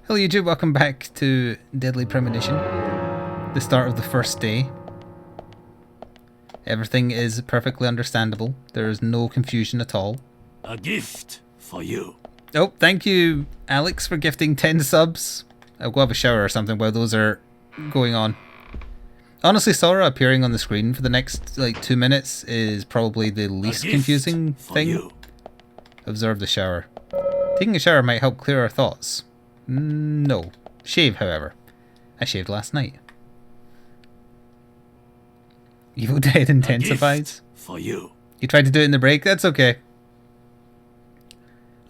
Hello YouTube, welcome back to Deadly Premonition. The start of the first day. Everything is perfectly understandable. There is no confusion at all. A gift for you. Oh, thank you Alex for gifting 10 subs. I'll go have a shower or something while those are going on. Honestly, Sora appearing on the screen for the next 2 minutes is probably the least confusing thing. You. Observe the shower. Taking a shower might help clear our thoughts. No. Shave, however. I shaved last night. Evil Dead intensifies. For you. You tried to do it in the break? That's okay.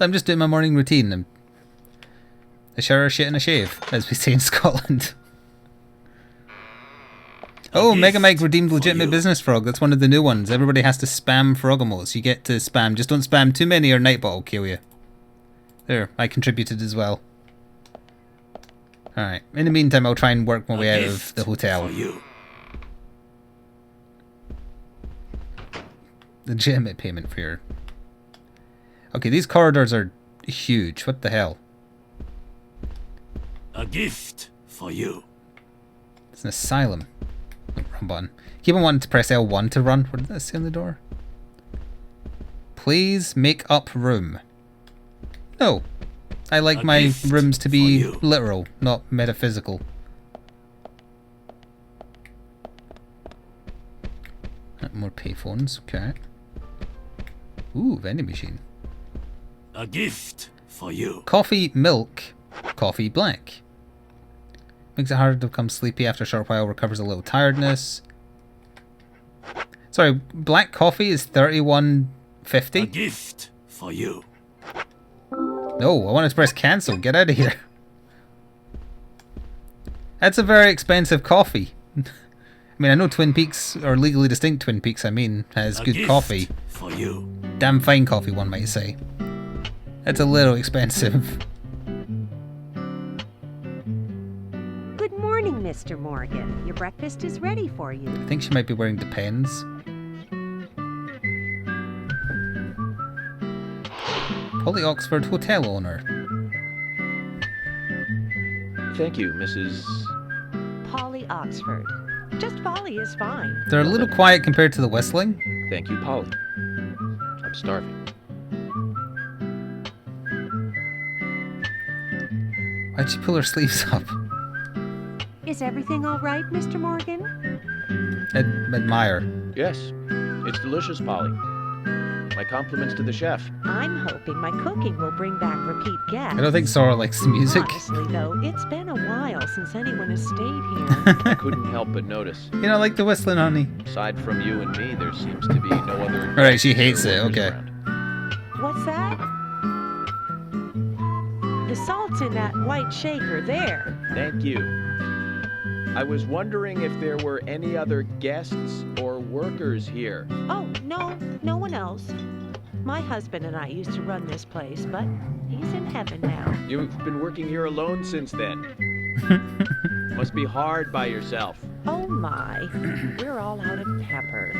I'm just doing my morning routine. A shower, a shit, and a shave, as we say in Scotland. Oh, Mega Mike redeemed legitimate business frog. That's one of the new ones. Everybody has to spam frog emotes. You get to spam. Just don't spam too many or Nightbot will kill you. There, I contributed as well. Alright, in the meantime I'll try and work my way out of the hotel. Legitimate payment for your... Okay, these corridors are huge. What the hell? A gift for you. It's an asylum. Run button. Keep on wanting to press L1 to run. What did that say on the door? Please make up room. No. I like my rooms to be literal, not metaphysical. More payphones, okay. Ooh, vending machine. A gift for you. Coffee, milk, coffee, black. Makes it harder to become sleepy after a short while, recovers a little tiredness. Sorry, black coffee is $31.50? A gift for you. No, I wanted to press cancel. Get out of here. That's a very expensive coffee. I mean, I know Twin Peaks, or Legally Distinct Twin Peaks, I mean, has good coffee. For you. Damn fine coffee, one might say. That's a little expensive. Good morning, Mr. Morgan. Your breakfast is ready for you. I think she might be wearing Depends. Polly Oxford hotel owner. Thank you, Mrs. Polly Oxford. Just Polly is fine. They're a little quiet compared to the whistling. Thank you, Polly. I'm starving. Why'd she pull her sleeves up? Is everything all right, Mr. Morgan? Admire. Yes, it's delicious, Polly. My compliments to the chef. I'm hoping my cooking will bring back repeat guests. I don't think Sora likes the music. Honestly, though, it's been a while since anyone has stayed here. I couldn't help but notice. You don't like the whistling, honey? Aside from you and me, there seems to be no other... Alright, she hates it, okay. What's that? The salt's in that white shaker there. Thank you. I was wondering if there were any other guests or workers here. Oh, no one else. My husband and I used to run this place, but he's in heaven now. You've been working here alone since then. Must be hard by yourself. Oh my, we're all out of pepper.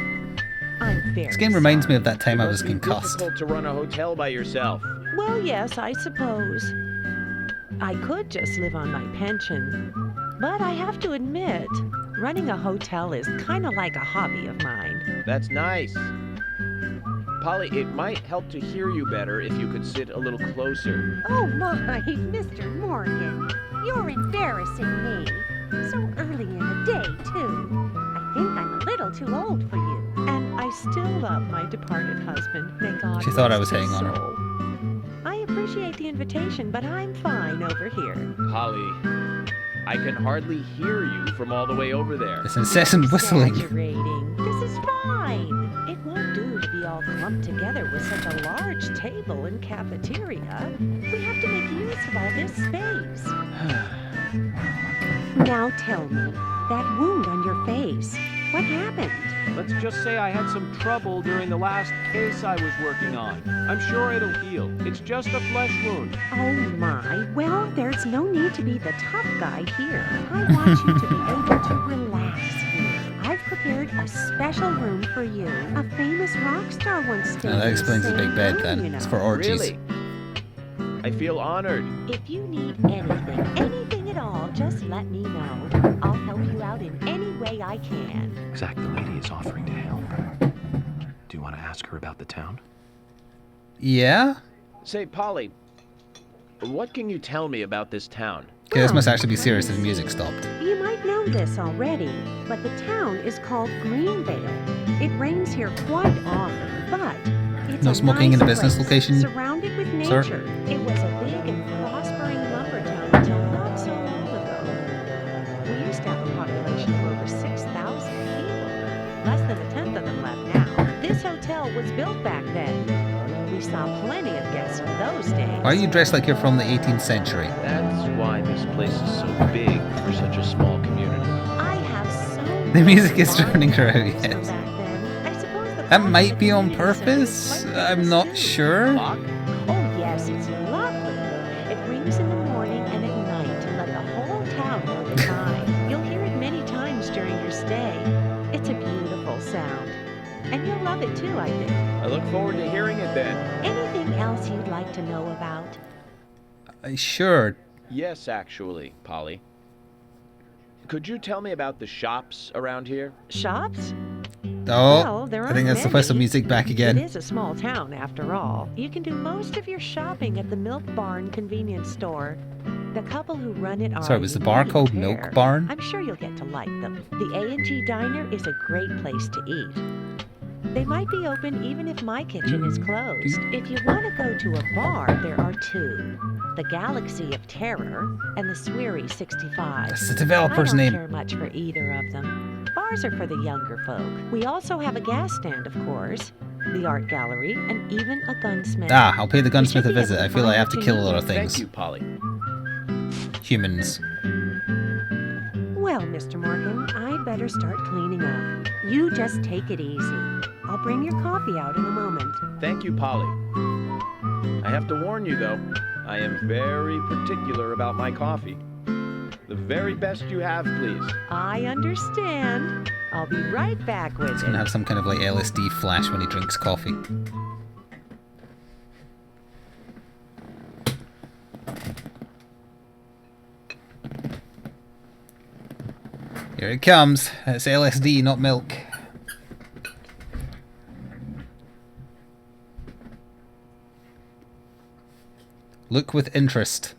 I'm very This game reminds me of that time It I was must be concussed. difficult to run a hotel by yourself. Well, yes, I suppose. I could just live on my pension. But I have to admit, running a hotel is kind of like a hobby of mine. That's nice. Polly, it might help to hear you better if you could sit a little closer. Oh my, Mr. Morgan, you're embarrassing me. So early in the day, too. I think I'm a little too old for you. And I still love my departed husband. May God She thought I rest was his hitting on her. soul. I appreciate the invitation, but I'm fine over here. Polly, I can hardly hear you from all the way over there. This incessant whistling. Exaggerating. This is fine. It won't do to be all clumped together with such a large table and cafeteria. We have to make use of all this space. Now tell me, that wound on your face, what happened? Let's just say I had some trouble during the last case I was working on. I'm sure it'll heal. It's just a flesh wound. Oh my, well, there's no need to be the tough guy here. I want you to be able to relax here. I've prepared a special room for you. A famous rock star once stayed That explains the big bed then. you know. It's for orgies. Really? I feel honored. If you need anything at all, just let me know. I'll help you out in any way I can. Zach, the lady is offering to help. Do you want to ask her about the town? Yeah? Say, Polly, what can you tell me about this town? Okay, this must actually be serious if the music stopped. You might know this already, but the town is called Greenvale. It rains here quite often, but it's No a smoking in nice the business place, location, surrounded with sir? nature. It was a big and prospering lumber town until not so long ago. We used to have a population of over 6,000 people. Less than a tenth of them left now. This hotel was built back then. We saw plenty of guests in those days. Why are you dressed like you're from the 18th century? That's why this place is so big for such a small community. I have so The music is many turning her out, memories from yes. back then. I suppose the That clock might of be the on convenience center is purpose. quite I'm famous not too. sure. Clock? Oh yes, it's lovely. It rings in the morning and at night to let the whole town know the time. You'll hear it many times during your stay. It's a beautiful sound. And you'll love it too, I think. I look forward to hearing it then. Anything else you'd like to know about? Sure. Yes, actually, Polly. Could you tell me about the shops around here? Shops? Oh, Well, there I aren't think that's the place of many. music back It again. is a small town, after all. You can do most of your shopping at the Milk Barn convenience store. The couple who run it are Sorry, was the a bar unique called pair. Milk Barn? I'm sure you'll get to like them. The A&G Diner is a great place to eat. They might be open even if my kitchen is closed. If you want to go to a bar, there are two. The Galaxy of Terror and the Sweary 65. That's the developer's I don't name. care much for either of them. Bars are for the younger folk. We also have a gas stand, of course, the art gallery, and even a gunsmith. Ah, I'll pay the gunsmith should a be able visit. to I feel find I have what to you kill a need. lot of things. Thank you, Polly. Humans. Well, Mr. Morgan, I'd better start cleaning up. You just take it easy. I'll bring your coffee out in a moment. Thank you, Polly. I have to warn you, though, I am very particular about my coffee. The very best you have, please. I understand. I'll be right back with He's it. gonna have some kind of like LSD flash when he drinks coffee. Here it comes. It's LSD, not milk. Look with interest.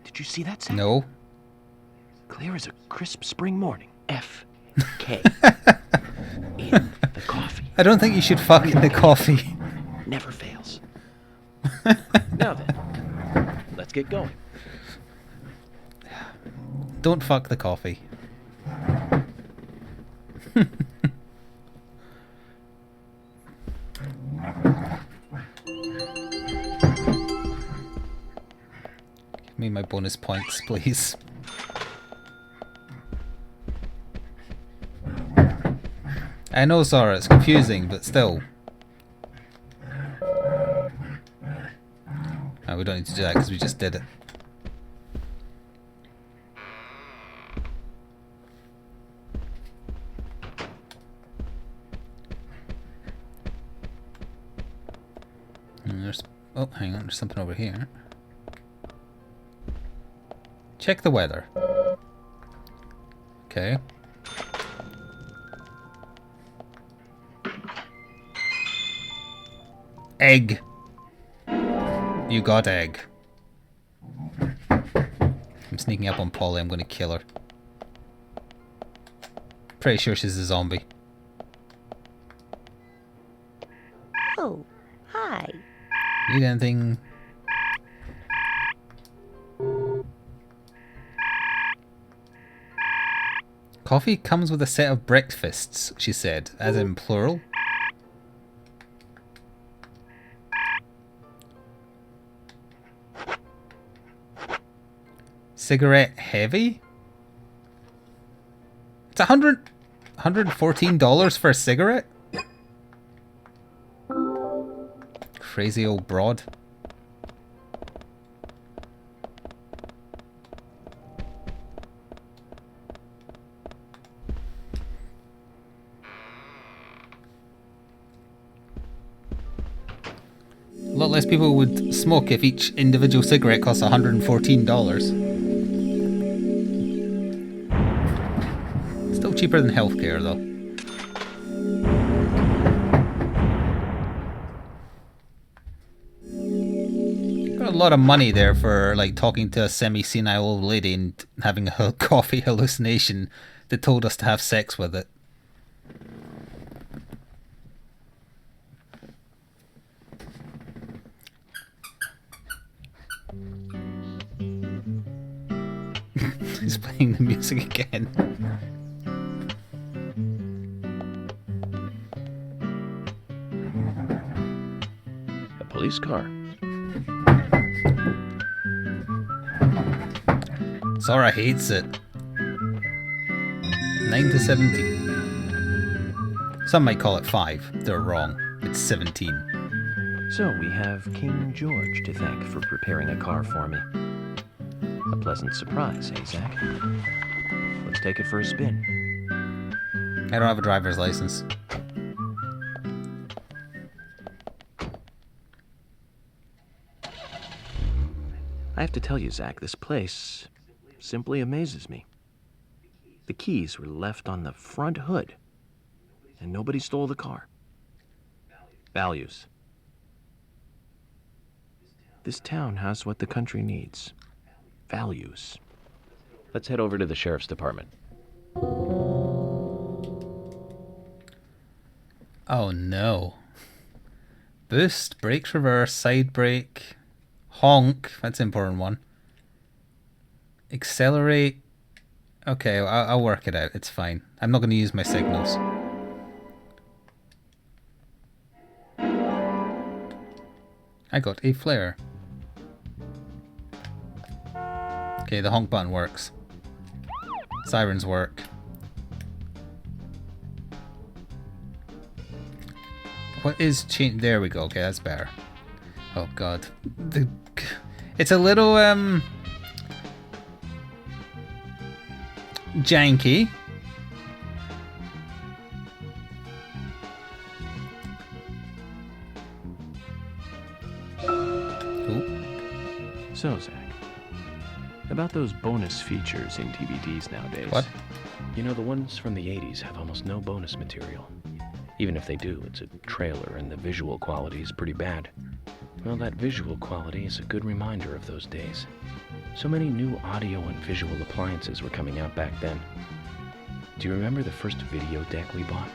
Did you see that, Sam? No. Clear as a crisp spring morning. F.K. in the coffee. I don't think you should fuck in the coffee. Never fails. Now then, let's get going. Don't fuck the coffee. Give me my bonus points, please. I know, Zara, it's confusing, but still. Oh, we don't need to do that because we just did it. And there's, oh, hang on, there's something over here. Check the weather. Okay. Egg. You got egg. I'm sneaking up on Polly. I'm going to kill her. Pretty sure she's a zombie. Oh, hi. Need anything? Coffee comes with a set of breakfasts, she said, as in plural. Cigarette heavy? It's $114 for a cigarette? Crazy old broad. lot less people would smoke if each individual cigarette costs $114. Still cheaper than healthcare, though. Got a lot of money there for like talking to a semi-senile old lady and having a coffee hallucination that told us to have sex with it. He's playing the music again. A police car. Zora hates it. 9 to 17. Some might call it 5. They're wrong. It's 17. So we have King George to thank for preparing a car for me. A pleasant surprise, eh, Zach? Let's take it for a spin. I don't have a driver's license. I have to tell you, Zach, this place simply amazes me. The keys were left on the front hood, and nobody stole the car. Values. This town has what the country needs. Values. Let's head over to the sheriff's department. Oh no. Boost, brakes reverse, side brake, honk, that's an important one. Accelerate. Okay, I'll work it out, it's fine. I'm not going to use my signals. I got a flare. Okay, the honk button works. Sirens work. What is change? There we go. Okay, that's better. Oh god, it's a little janky. Ooh. So, Zach, about those bonus features in DVDs nowadays. What? You know, the ones from the 80s have almost no bonus material. Even if they do, it's a trailer and the visual quality is pretty bad. Well, that visual quality is a good reminder of those days. So many new audio and visual appliances were coming out back then. Do you remember the first video deck we bought?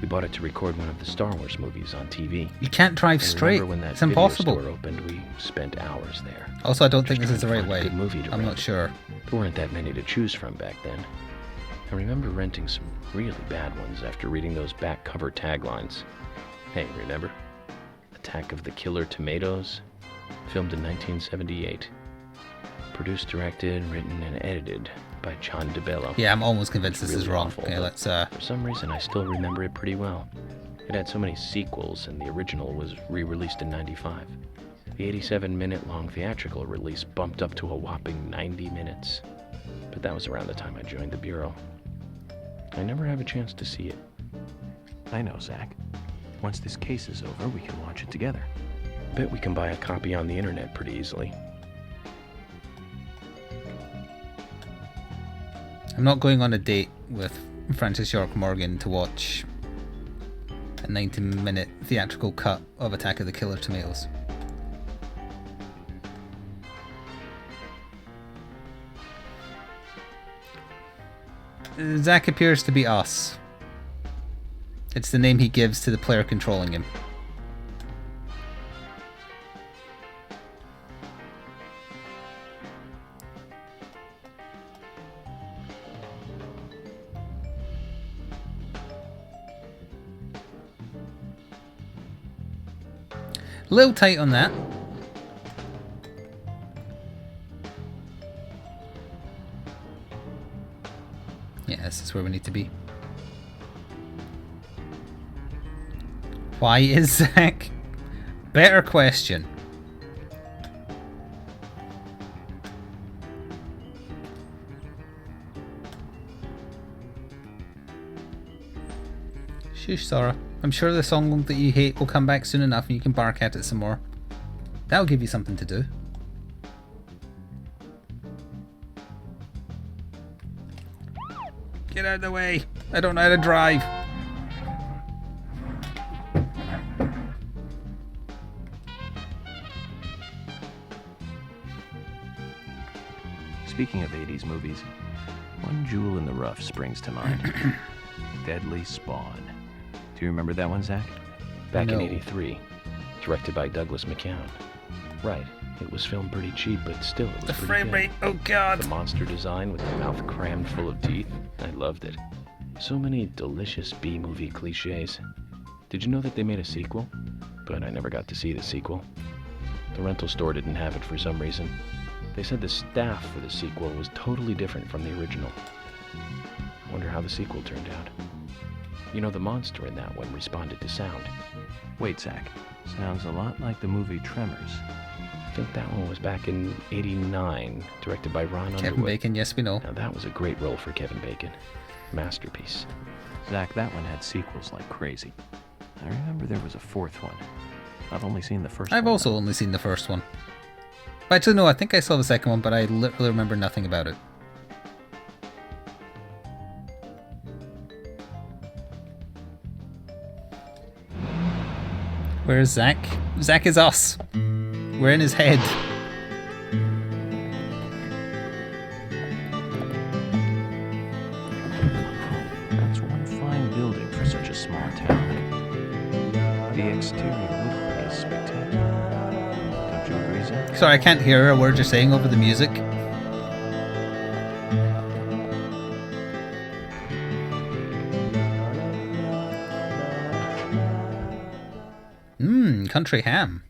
We bought it to record one of the Star Wars movies on TV. You can't drive straight. When that it's impossible. Video store opened, we spent hours there. Also, I don't think this is the right Find a way. good movie to I'm rent. not sure. There weren't that many to choose from back then. I remember renting some really bad ones after reading those back cover taglines. Hey, remember? Attack of the Killer Tomatoes? Filmed in 1978. Produced, directed, written, and edited by John DeBello. Yeah, I'm almost convinced this Really is wrong. awful, Okay, but let's For some reason, I still remember it pretty well. It had so many sequels, and the original was re-released in 95. The 87-minute-long theatrical release bumped up to a whopping 90 minutes. But that was around the time I joined the Bureau. I never have a chance to see it. I know, Zach. Once this case is over, we can watch it together. Bet we can buy a copy on the internet pretty easily. I'm not going on a date with Francis York Morgan to watch a 90-minute theatrical cut of Attack of the Killer Tomatoes. Zack appears to be us. It's the name he gives to the player controlling him. A little tight on that. Yeah, this is where we need to be. Why is Zack? Better question. Shush, Sora. I'm sure the song that you hate will come back soon enough and you can bark at it some more. That'll give you something to do. Get out of the way. I don't know how to drive. Speaking of 80s movies, one jewel in the rough springs to mind. Deadly Spawn. Do you remember that one, Zach? Back in No. '83, directed by Douglas McKeown. Right, it was filmed pretty cheap, but still, it was The pretty frame good. rate. Oh god. The monster design with the mouth crammed full of teeth, I loved it. So many delicious B-movie cliches. Did you know that they made a sequel? But I never got to see the sequel. The rental store didn't have it for some reason. They said the staff for the sequel was totally different from the original. Wonder how the sequel turned out. You know, the monster in that one responded to sound. Wait, Zach. Sounds a lot like the movie Tremors. I think that one was back in '89, directed by Ron Kevin Underwood. Bacon, yes we know. Now that was a great role for Kevin Bacon. Masterpiece. Zach, that one had sequels like crazy. I remember there was a fourth one. I've only seen the first one. I've also only seen the first one. Actually, no, I think I saw the second one, but I literally remember nothing about it. Where's Zach? Zach is us. We're in his head. That's one fine building for such a small town. The exterior woodwork is spectacular. Don't you agree, Zach? Sorry, I can't hear a word you're saying over the music. Country ham.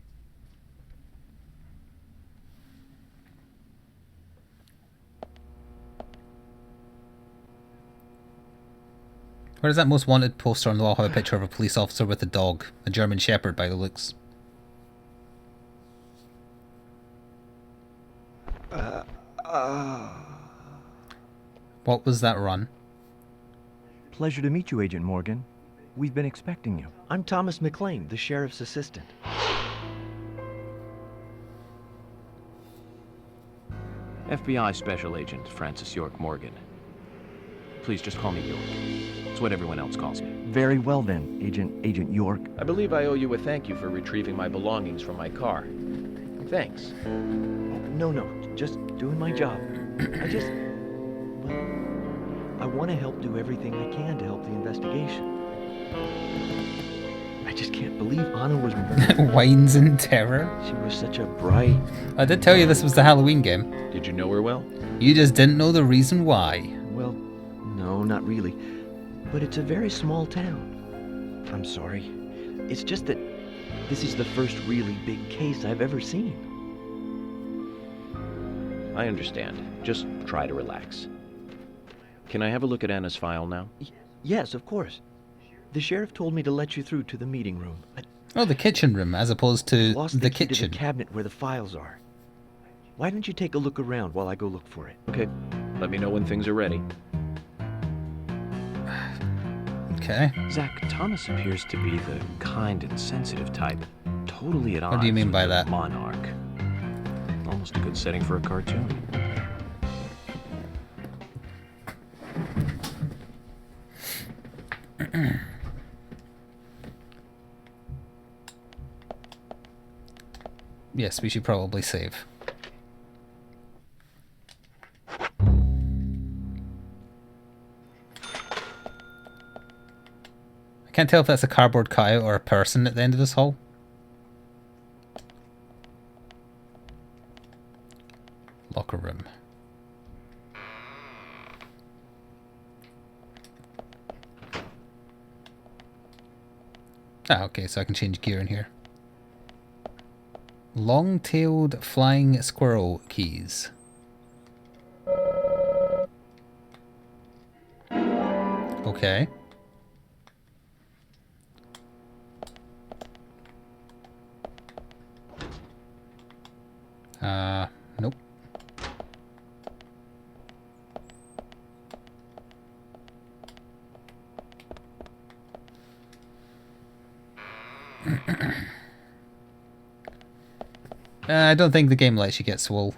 Where does that most wanted poster on the wall have a picture of a police officer with a dog? A German Shepherd by the looks. What was that run? Pleasure to meet you, Agent Morgan. We've been expecting you. I'm Thomas McLean, the sheriff's assistant. FBI Special Agent Francis York Morgan. Please just call me York. It's what everyone else calls me. Very well then, Agent York. I believe I owe you a thank you for retrieving my belongings from my car. Thanks. No, just doing my job. I want to help do everything I can to help the investigation. I just can't believe Anna was murdered. Whines in terror. She was such a bright... I did tell you this was the Halloween game. Did you know her well? You just didn't know the reason why. Well, no, not really. But it's a very small town. I'm sorry. It's just that this is the first really big case I've ever seen. I understand. Just try to relax. Can I have a look at Anna's file now? Yes, of course. The sheriff told me to let you through to the meeting room. Oh, the kitchen room, as opposed to Lost the key to kitchen. the cabinet where the files are. Why don't you take a look around while I go look for it? Okay. Let me know when things are ready. Okay. Zach, Thomas appears to be the kind and sensitive type. Totally at odds What do you mean with by the that? monarch. Almost a good setting for a cartoon. Yes, we should probably save. I can't tell if that's a cardboard coyote or a person at the end of this hall. Locker room. Ah, okay, so I can change gear in here. Long-tailed flying squirrel keys. Okay. Nope. I don't think the game lets you get swole.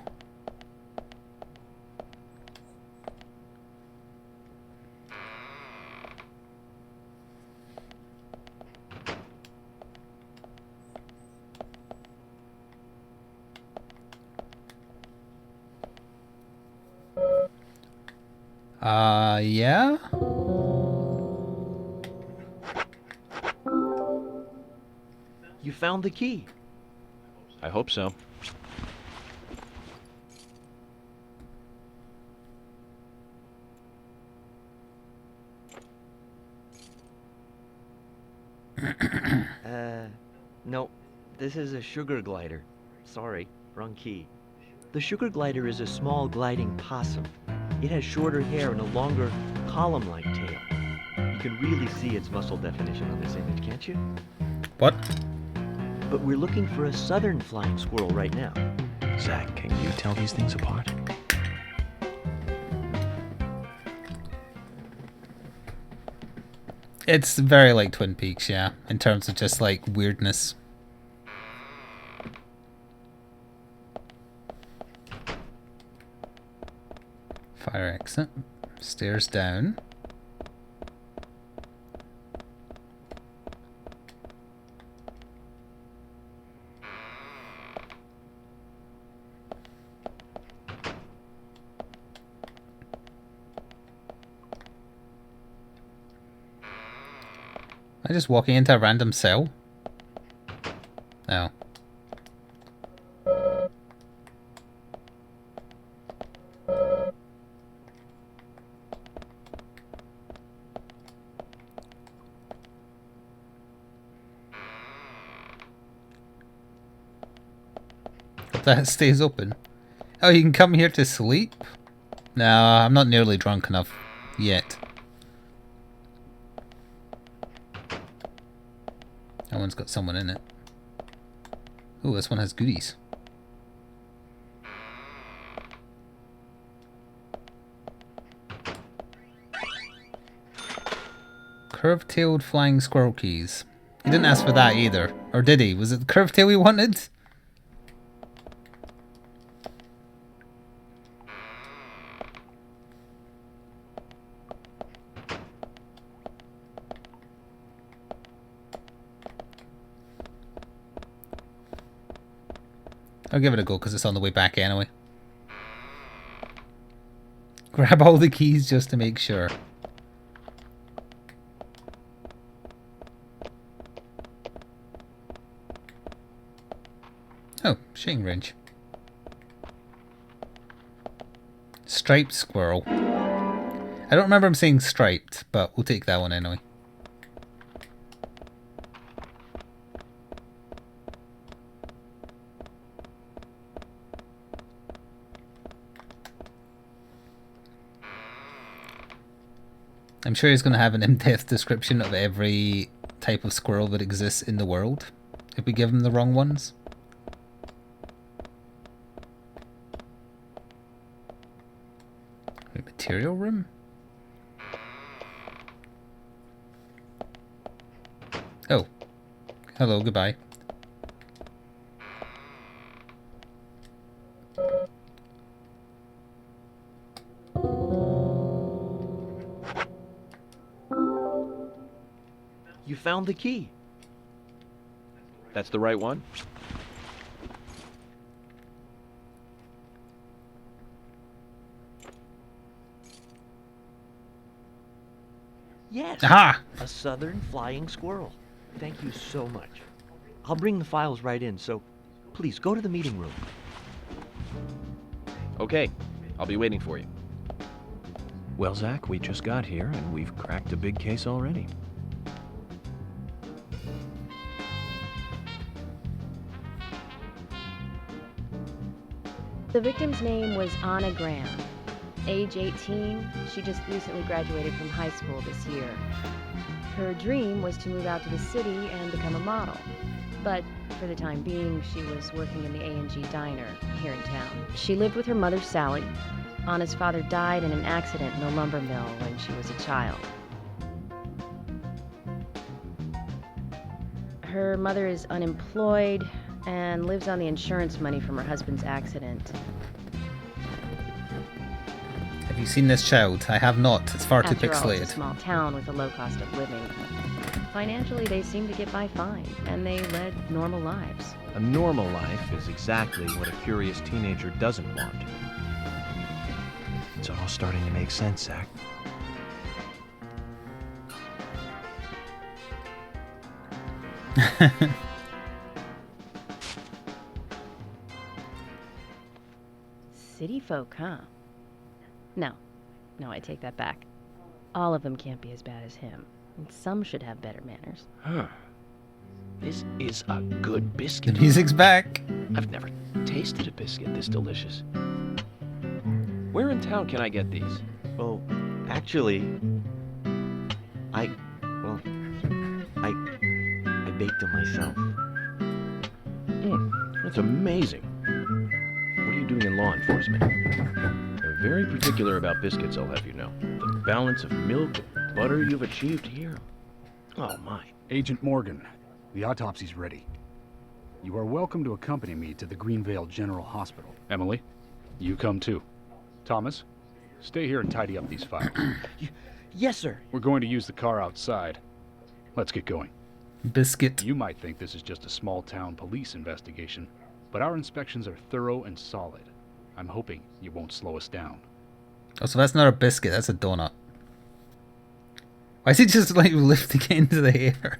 Yeah? You found the key. I hope so. No. This is a sugar glider. Sorry, wrong key. The sugar glider is a small gliding possum. It has shorter hair and a longer column-like tail. You can really see its muscle definition on this image, can't you? What? But we're looking for a southern flying squirrel right now. Zach, can you tell these things apart? It's very like Twin Peaks, yeah, in terms of just like weirdness. Fire exit. Stairs down. Am I just walking into a random cell? No. Hope that stays open. Oh, you can come here to sleep? No, I'm not nearly drunk enough yet. That one's got someone in it. Ooh, this one has goodies. Curved-tailed flying squirrel keys. He didn't ask for that either. Or did he? Was it the curved tail he wanted? I'll give it a go because it's on the way back anyway. Grab all the keys just to make sure. Oh, shooting range. Striped squirrel. I don't remember him saying striped, but we'll take that one anyway. I'm sure he's going to have an in-depth description of every type of squirrel that exists in the world if we give him the wrong ones. Material room? Oh. Hello, goodbye. You found the key. That's the right one? Yes. Aha! A southern flying squirrel. Thank you so much. I'll bring the files right in, so please go to the meeting room. Okay, I'll be waiting for you. Well, Zach, we just got here and we've cracked a big case already. The victim's name was Anna Graham. Age 18, she just recently graduated from high school this year. Her dream was to move out to the city and become a model. But for the time being, she was working in the A&G diner here in town. She lived with her mother, Sally. Anna's father died in an accident in a lumber mill when she was a child. Her mother is unemployed, and lives on the insurance money from her husband's accident. Have you seen this child? I have not. It's far too After all, it's pixelated. a small town with a low cost of living. Financially, they seem to get by fine, and they led normal lives. A normal life is exactly what a curious teenager doesn't want. It's all starting to make sense, Zach. City folk, huh? No, I take that back. All of them can't be as bad as him, and some should have better manners. Huh. This is a good The biscuit. music's back. I've never tasted a biscuit this delicious. Where in town can I get these? Well, actually, I baked them myself. That's amazing. What are you doing in law enforcement? I'm very particular about biscuits, I'll have you know. The balance of milk and butter you've achieved here. Oh my. Agent Morgan, the autopsy's ready. You are welcome to accompany me to the Greenvale General Hospital. Emily, you come too. Thomas, stay here and tidy up these files. Yes, sir. We're going to use the car outside. Let's get going. Biscuit. You might think this is just a small-town police investigation, but our inspections are thorough and solid. I'm hoping you won't slow us down. Oh, so that's not a biscuit, that's a donut. Why is he just like lifting it into the air?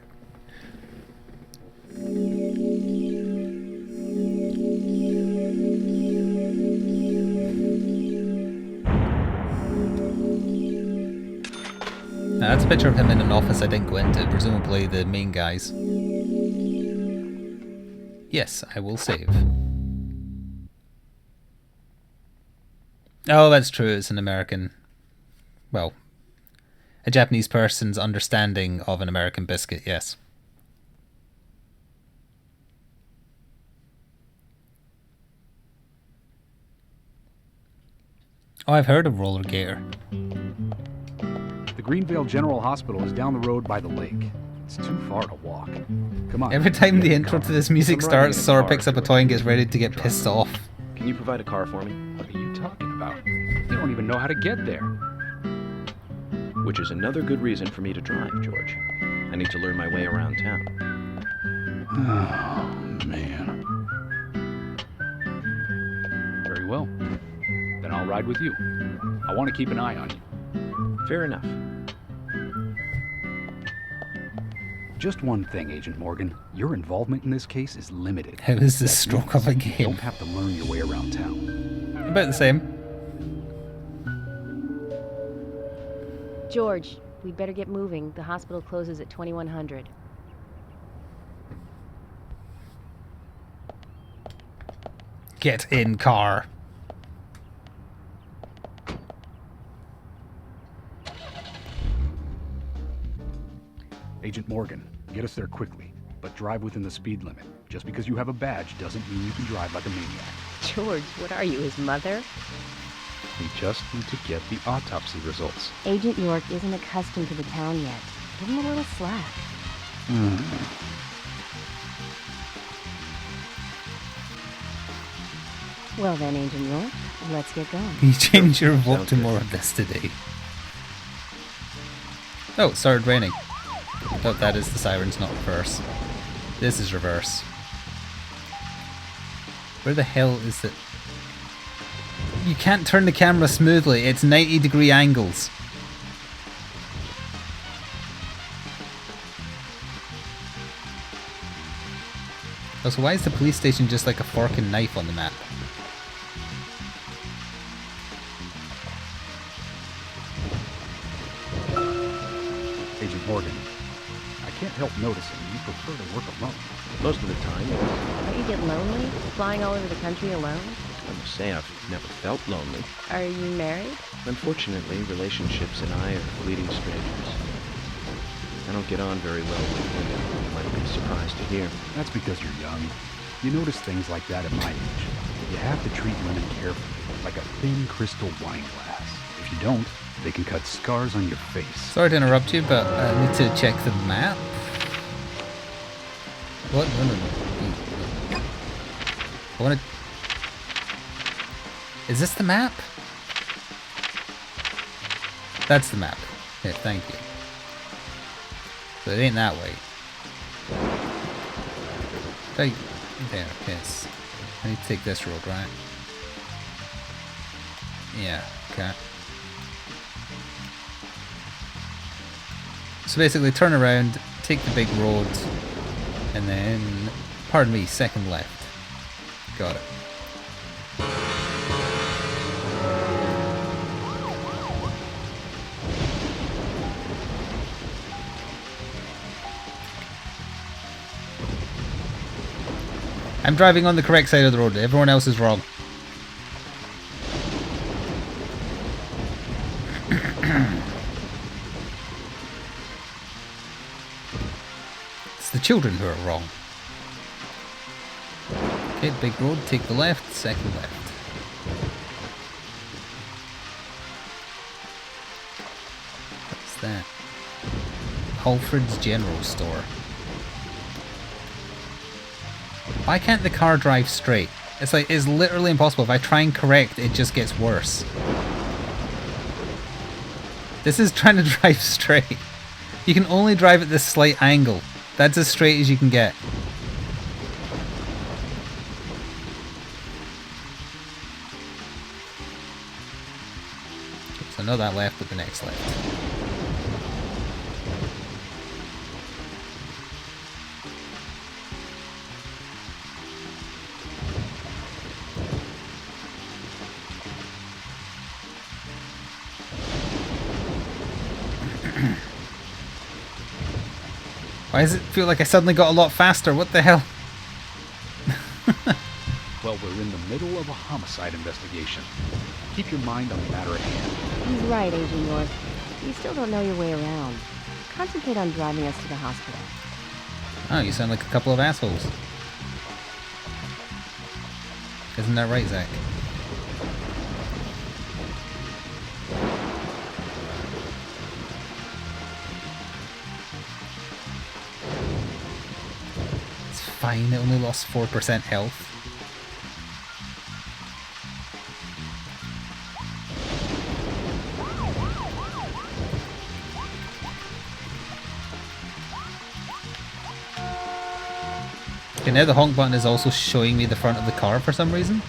Now, that's a picture of him in an office I didn't go into, presumably the main guys. Yes, I will save. Oh, that's true, it's an American... Well, a Japanese person's understanding of an American biscuit, yes. Oh, I've heard of Roller Gator. The Greenvale General Hospital is down the road by the lake. It's too far to walk. Come on. Every time get the in intro car. to this music I'm riding starts, in a Sora car. picks up a toy and gets ready to get pissed off. Can you provide a car for me? What are you talking about? You don't even know how to get there. Which is another good reason for me to drive, George. I need to learn my way around town. Oh, man. Very well. Then I'll ride with you. I want to keep an eye on you. Fair enough. Just one thing, Agent Morgan. Your involvement in this case is limited. How is this That stroke of a means You game? don't have to learn your way around town. About the same. George, we'd better get moving. The hospital closes at 2100. Get in car. Agent Morgan, get us there quickly, but drive within the speed limit. Just because you have a badge doesn't mean you can drive like a maniac. George, what are you, his mother? We just need to get the autopsy results. Agent York isn't accustomed to the town yet. Give him a little slack. Well then, Agent York, let's get going. You changed your vote Sounds to good. more of this today. Oh, it started raining. Oh, that is the sirens, not reverse. This is reverse. Where the hell is it? You can't turn the camera smoothly. It's 90-degree angles. Also, why is the police station just like a fork and knife on the map? Agent Morgan, I can't help noticing you prefer to work alone. Most of the time, Don't you get lonely, flying all over the country alone? I must say I've never felt lonely. Are you married? Unfortunately, relationships and I are fleeting strangers. I don't get on very well with women, you might be surprised to hear. That's because you're young. You notice things like that at my age. You have to treat women carefully, like a thin crystal wine glass. If you don't, they can cut scars on your face. Sorry to interrupt you, but I need to check the map. What? No. I want to... Is this the map? That's the map. Yeah, thank you. So it ain't that way. Right there, yes. I need to take this road, right? Yeah, okay. So basically turn around, take the big road, and then, pardon me, second left. Got it. I'm driving on the correct side of the road. Everyone else is wrong. It's the children who are wrong. Okay, big road, take the left, second left. What's that? Halford's General Store. Why can't the car drive straight? It's like, it's literally impossible. If I try and correct, it just gets worse. This is trying to drive straight. You can only drive at this slight angle. That's as straight as you can get. So know that left with the next left. Why does it feel like I suddenly got a lot faster? What the hell? Well, we're in the middle of a homicide investigation. Keep your mind on the matter at hand. He's right, Agent North. You still don't know your way around. Concentrate on driving us to the hospital. Oh, you sound like a couple of assholes. Isn't that right, Zach? It's fine, it only lost 4% health. Okay, now the honk button is also showing me the front of the car for some reason.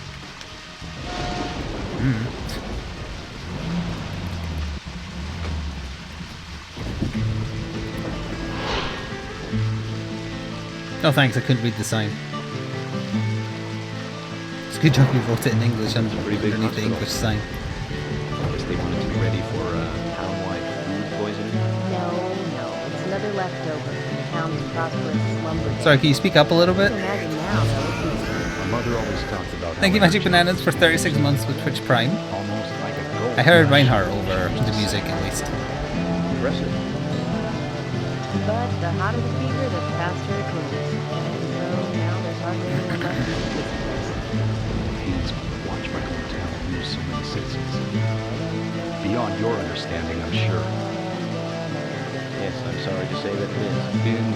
No thanks, I couldn't read the sign. It's a good job you wrote it in English underneath the English sign. I guess they wanted to be ready for town-wide food poisoning. No, it's another leftover from the town's prosperous lumber. Sorry, can you speak up a little bit? Imagine now, though. My mother always talked about Thank you, Magic Bananas, for 36 months with Twitch Prime. almost like a gold I heard rush. Reinhardt over the music at least. Impressive. But the hotter the fever, the faster it cools. And so now there's hardly anyone left to visit this place. Pains me to watch my hometown lose so many citizens. Beyond your understanding, I'm sure. Yes, I'm sorry to say that it is. Indeed.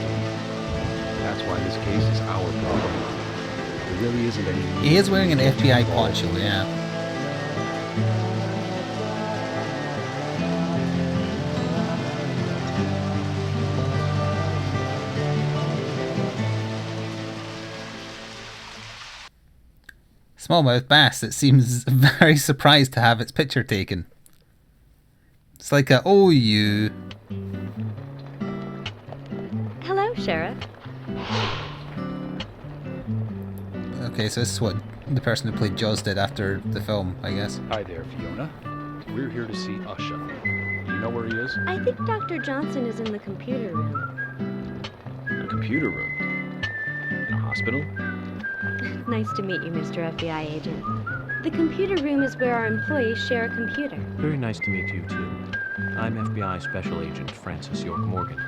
That's why this case is our problem. There really isn't any need He is wearing an to get FBI involved. poncho, yeah. Smallmouth bass that seems very surprised to have its picture taken. It's like a, oh you. Hello, Sheriff. Okay, so this is what the person who played Jaws did after the film, I guess. Hi there, Fiona. We're here to see Usha. You know where he is? I think Dr. Johnson is in the computer room. A computer room. In a hospital? Nice to meet you, Mr. FBI agent. The computer room is where our employees share a computer. Very nice to meet you, too. I'm FBI Special Agent Francis York Morgan.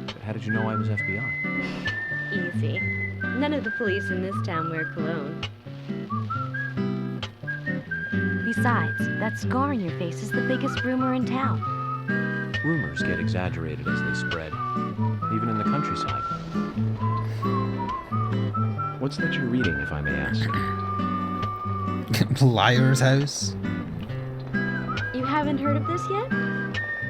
But how did you know I was FBI? Easy. None of the police in this town wear cologne. Besides, that scar on your face is the biggest rumor in town. Rumors get exaggerated as they spread, even in the countryside. What's that you're reading, if I may ask? Liar's house. You haven't heard of this yet?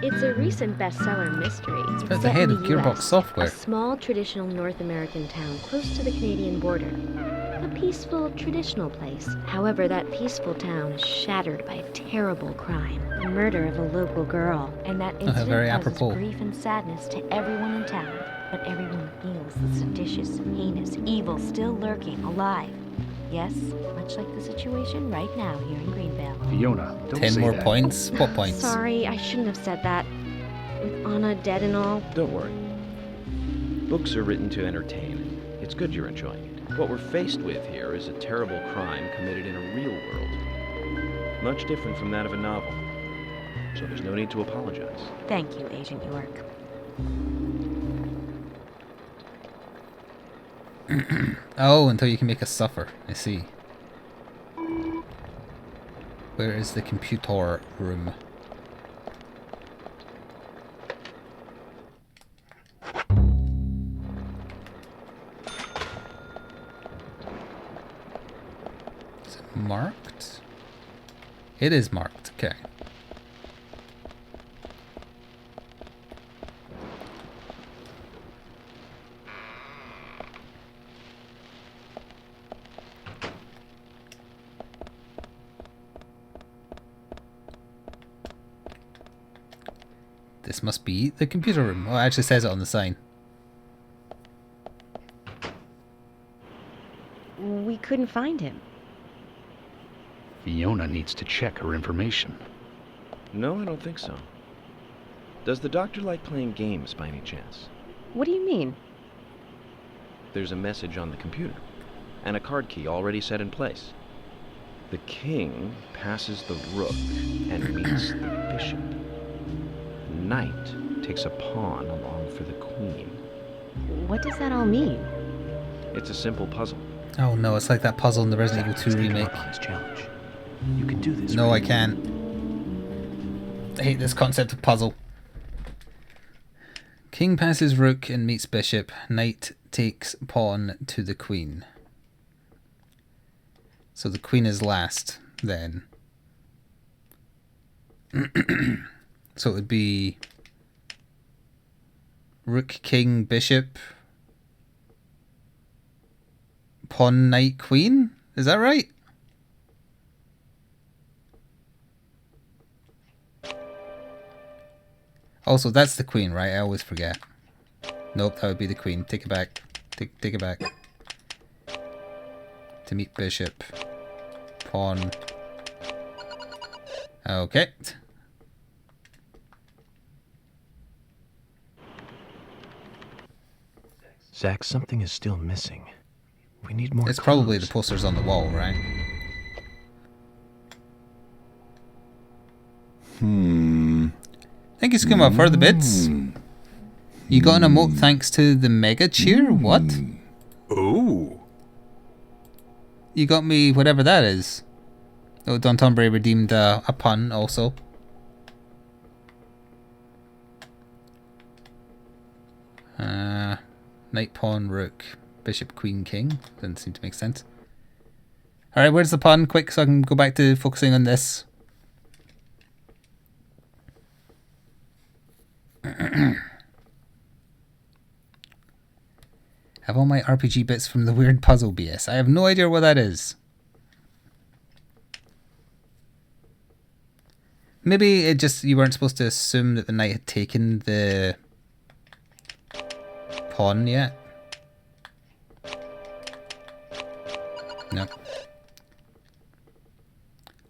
It's a recent bestseller mystery. It's about the set head in of the Gearbox US, Software. A small traditional North American town close to the Canadian border. A peaceful, traditional place. However, that peaceful town is shattered by a terrible crime. The murder of a local girl. And that incident very causes apropos. grief and sadness to everyone in town. But everyone feels the seditious, heinous evil still lurking, alive. Yes, much like the situation right now here in Greenvale. Fiona, don't 10 say more that. points. What points? Sorry, I shouldn't have said that. With Anna dead and all. Don't worry. Books are written to entertain. It's good you're enjoying it. What we're faced with here is a terrible crime committed in a real world. Much different from that of a novel. So there's no need to apologize. Thank you, Agent York. Oh, until you can make us suffer. I see. Where is the computer room? Is it marked? It is marked. Okay. This must be the computer room. Well, it actually says it on the sign. We couldn't find him. Fiona needs to check her information. No, I don't think so. Does the doctor like playing games by any chance? What do you mean? There's a message on the computer, and a card key already set in place. The king passes the rook and meets the bishop. The knight takes a pawn along for the queen. What does that all mean? It's a simple puzzle. Oh no, it's like that puzzle in the Resident Evil 2 remake. Challenge. You can do this. No, I can't. I hate this concept of puzzle. King passes rook and meets bishop. Knight takes pawn to the queen. So the queen is last, then. So it would be rook, king, bishop, pawn, knight, queen? Is that right? Also, that's the queen, right? I always forget. Nope, that would be the queen. Take it back. Take it back. To meet bishop. Pawn. Okay. Zach, something is still missing. We need more It's clues. probably the posters on the wall, right? Thank you, Skooma, for the bits. You got an emote thanks to the mega cheer? What? Oh. You got me whatever that is. Oh, Don Tombury redeemed a pun also. Knight, pawn, rook, bishop, queen, king. Doesn't seem to make sense. Alright, where's the pun? Quick, so I can go back to focusing on this. Have all my RPG bits from the weird puzzle BS. I have no idea what that is. Maybe it just, you weren't supposed to assume that the knight had taken the pawn yet. No.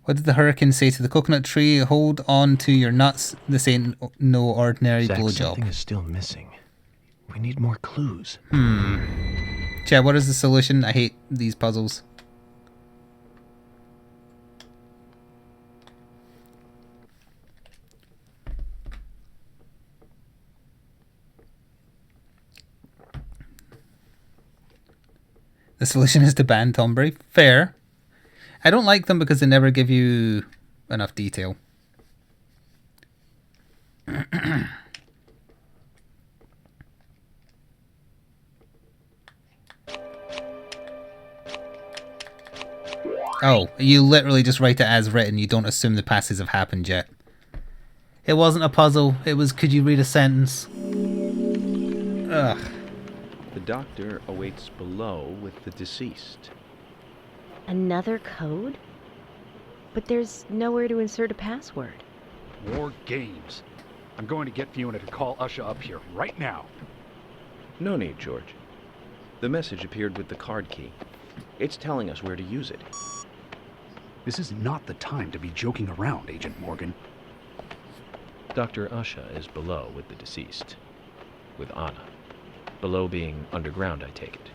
What did the hurricane say to the coconut tree? Hold on to your nuts. This ain't no ordinary Zach, blowjob. something is still missing. We need more clues. Chad, what is the solution? I hate these puzzles. The solution is to ban Tombury. Fair. I don't like them because they never give you enough detail. Oh, you literally just write it as written. You don't assume the passes have happened yet. It wasn't a puzzle. It was, could you read a sentence? Ugh. The doctor awaits below with the deceased. Another code? But there's nowhere to insert a password. More games. I'm going to get Fiona to call Usha up here right now. No need, George. The message appeared with the card key. It's telling us where to use it. This is not the time to be joking around, Agent Morgan. Dr. Usha is below with the deceased. With Anna. Below being underground, I take it.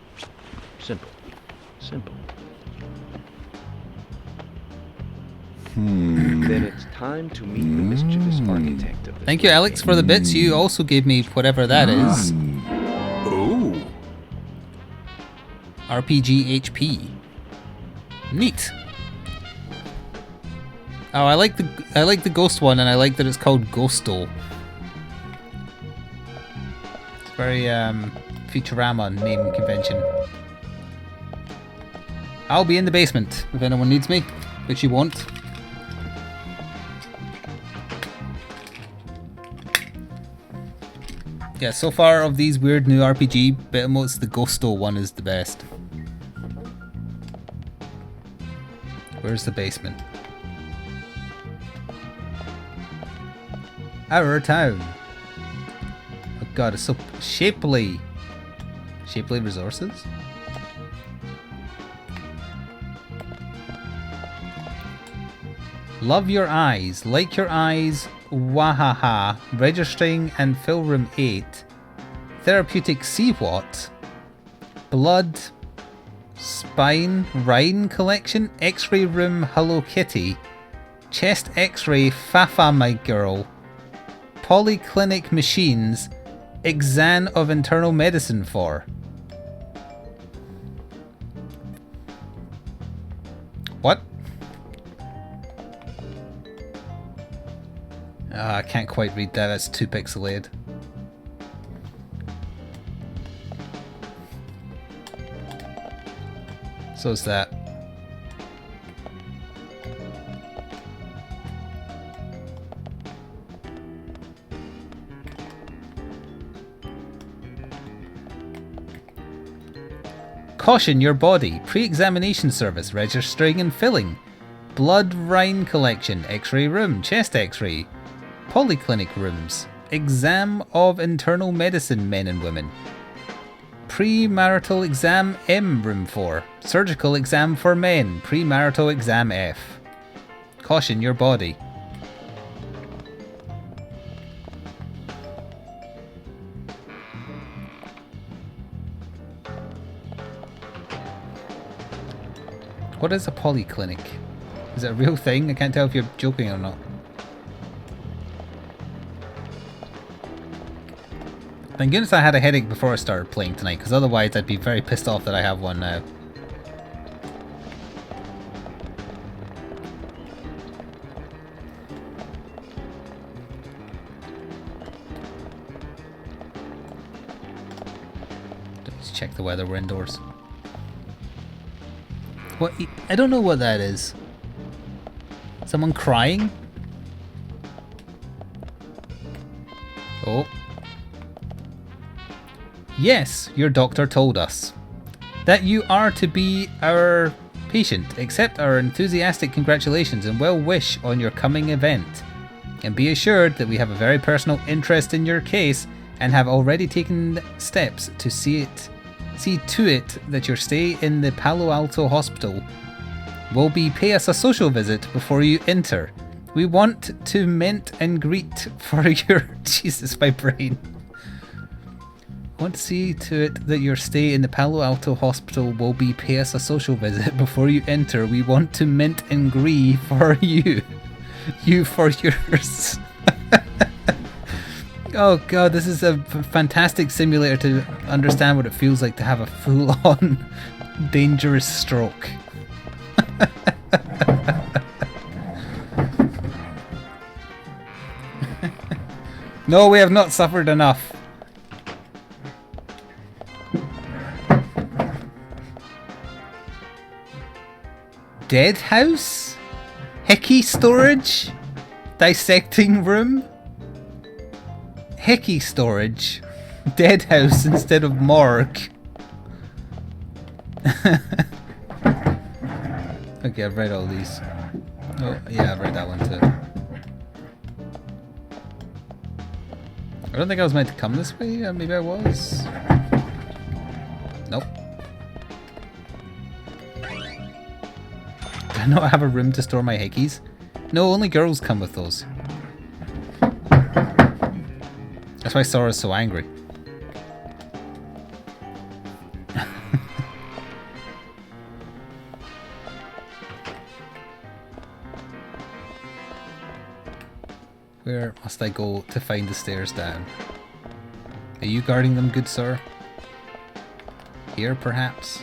Simple. Simple. Then it's time to meet the mischievous architect of the Thank you, Alex, for the bits. You also gave me whatever that is. Oh. RPG HP. Neat. Oh, I like the ghost one, and I like that it's called Ghosto. It's very Futurama name convention. I'll be in the basement if anyone needs me, which you won't. Yeah, so far of these weird new RPG bit emotes, the Ghosto one is the best. Where's the basement? Our town. Oh god, it's so shapely. Shapely resources? Love your eyes, like your eyes, wahaha, registering and fill room 8. Therapeutic see what? Blood, spine, Rhine collection, X-ray room, Hello Kitty, chest X-ray, Fafa my girl, polyclinic machines, exam of internal medicine for. What? I can't quite read that, that's too pixelated. So is that. Caution your body. Pre-examination service. Registering and filling. Blood Rhine collection. X-ray room. Chest X-ray. Polyclinic rooms. Exam of internal medicine men and women. Premarital exam M room 4. Surgical exam for men. Premarital exam F. Caution your body. What is a polyclinic? Is it a real thing? I can't tell if you're joking or not. Thank goodness I had a headache before I started playing tonight, because otherwise I'd be very pissed off that I have one now. Let's check the weather, we're indoors. What? I don't know what that is. Someone crying? Oh. Yes, your doctor told us that you are to be our patient. Accept our enthusiastic congratulations and well wish on your coming event. And be assured that we have a very personal interest in your case and have already taken steps to see to it that your stay in the Palo Alto hospital will be pay us a social visit before you enter. We want to meet and greet for your Jesus, my brain. Want to see to it that your stay in the Palo Alto hospital will be pay us a social visit before you enter. We want to mint and greet for you. You for yours. Oh god, this is a fantastic simulator to understand what it feels like to have a full-on dangerous stroke. No, we have not suffered enough. Dead house? Hickey storage? Dissecting room? Hickey storage? Dead house instead of morgue. Okay, I've read all these. Oh, yeah, I've read that one too. I don't think I was meant to come this way. Maybe I was. Nope. Do I not have a room to store my hickeys? No, only girls come with those. That's why Sora's so angry. Where must I go to find the stairs down? Are you guarding them, good sir? Here, perhaps?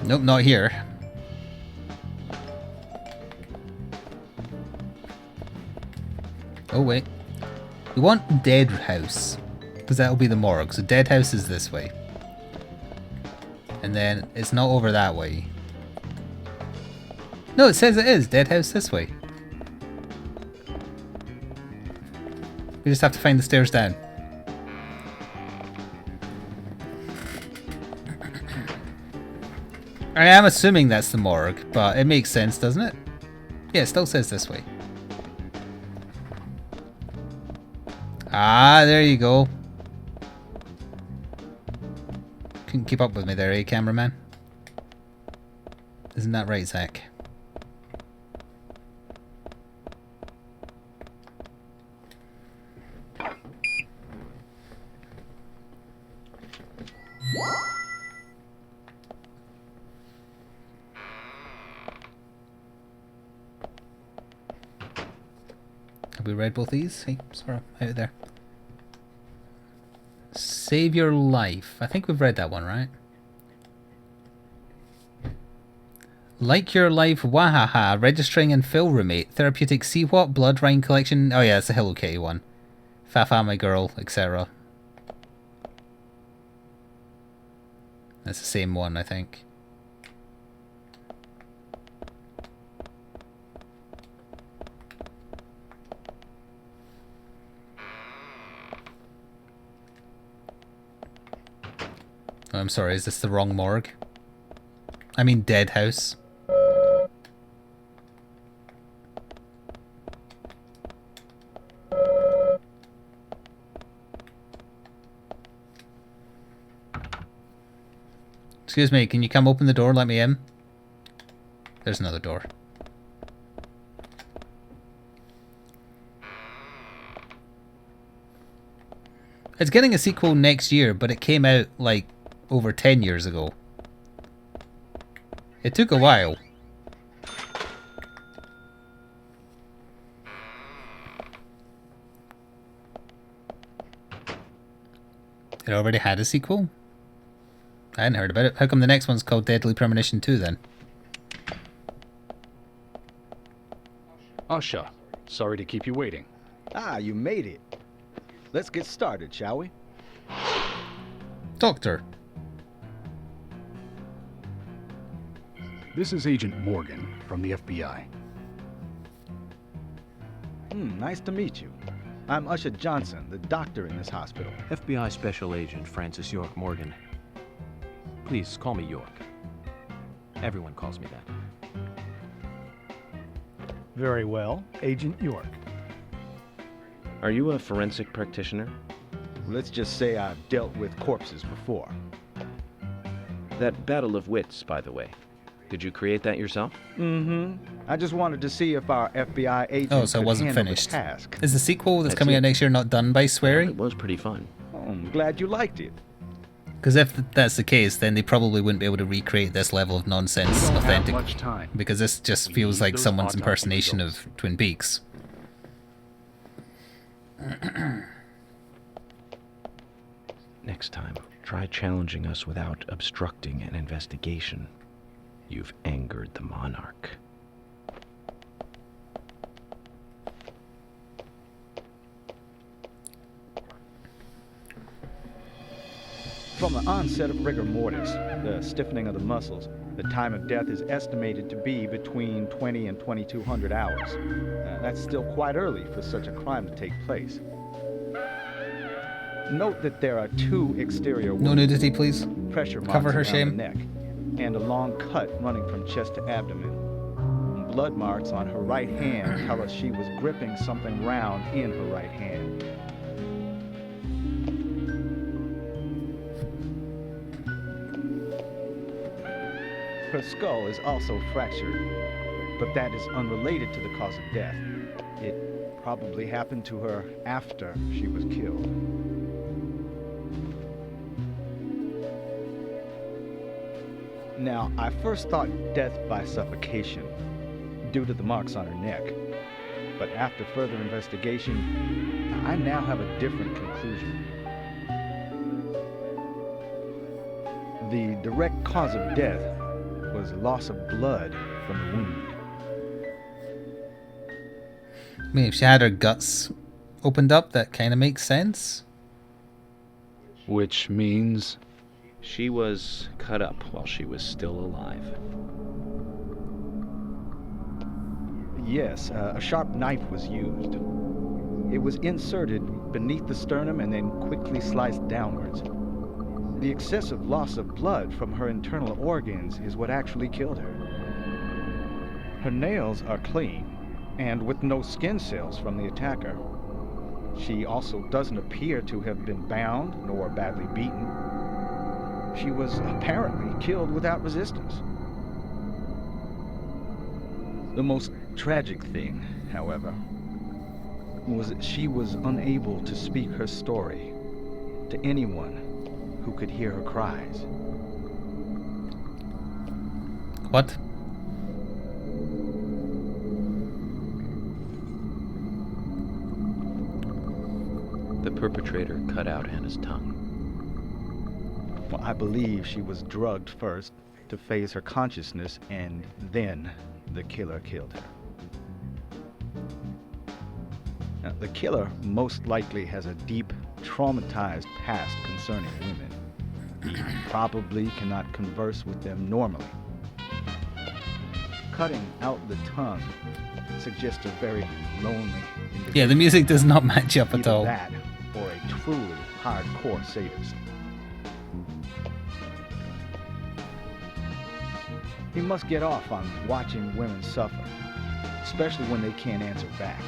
Nope, not here. Oh, wait. We want Dead House, because that'll be the morgue. So Dead House is this way. And then it's not over that way. No, it says it is. Dead house this way. We just have to find the stairs down. I am assuming that's the morgue, but it makes sense, doesn't it? Yeah, it still says this way. Ah, there you go. Couldn't keep up with me there, eh, cameraman? Isn't that right, Zach? Have we read both these? Hey, sorry, out there. Save your life. I think we've read that one, right? Like your life, wahaha. Registering and fill roommate. Therapeutic see what? Blood Rhine collection. Oh yeah, it's the Hello Kitty one. Fafa my girl, etc. That's the same one, I think. Oh, I'm sorry, is this the wrong morgue? I mean Dead House. Excuse me, can you come open the door, let me in? There's another door. It's getting a sequel next year, but it came out like over 10 years ago. It took a while. It already had a sequel? I hadn't heard about it. How come the next one's called Deadly Premonition 2 then? Usha, sorry to keep you waiting. Ah, you made it. Let's get started, shall we? Doctor. This is Agent Morgan from the FBI. Nice to meet you. I'm Usha Johnson, the doctor in this hospital. FBI Special Agent Francis York Morgan. Please call me York. Everyone calls me that. Very well, Agent York. Are you a forensic practitioner? Let's just say I've dealt with corpses before. That battle of wits, by the way. Did you create that yourself? I just wanted to see if our FBI agent so it could wasn't handle finished. the task. Is the sequel that's That's coming it. out next year not done by swearing? It was pretty fun. Oh, I'm glad you liked it. Because if that's the case, then they probably wouldn't be able to recreate this level of nonsense We don't have authentic. much time. Because this just We feels need like those someone's autopsy impersonation results. of Twin Peaks. Next time, try challenging us without obstructing an investigation. You've angered the monarch. From the onset of rigor mortis, the stiffening of the muscles, the time of death is estimated to be between 20 and 2200 hours. That's still quite early for such a crime to take place. Note that there are 2 exterior wounds. No nudity, please. Pressure marks Cover her around shame. the neck, and a long cut running from chest to abdomen. Blood marks on her right hand tell us she was gripping something round in her right hand. Her skull is also fractured, but that is unrelated to the cause of death. It probably happened to her after she was killed. Now, I first thought death by suffocation, due to the marks on her neck. But after further investigation, I now have a different conclusion. The direct cause of death was loss of blood from the wound. I mean, if she had her guts opened up, that kind of makes sense. Which means... She was cut up while she was still alive. Yes, a sharp knife was used. It was inserted beneath the sternum and then quickly sliced downwards. The excessive loss of blood from her internal organs is what actually killed her. Her nails are clean, and with no skin cells from the attacker. She also doesn't appear to have been bound nor badly beaten. She was apparently killed without resistance. The most tragic thing, however, was that she was unable to speak her story to anyone who could hear her cries. What? The perpetrator cut out Hannah's tongue. Well, I believe she was drugged first to phase her consciousness, and then the killer killed her. Now, the killer most likely has a deep, traumatized past concerning women. He probably cannot converse with them normally. Cutting out the tongue suggests a very lonely individual. Yeah, the music does not match up at Either all. that, or a truly hardcore sadist. He must get off on watching women suffer, especially when they can't answer back.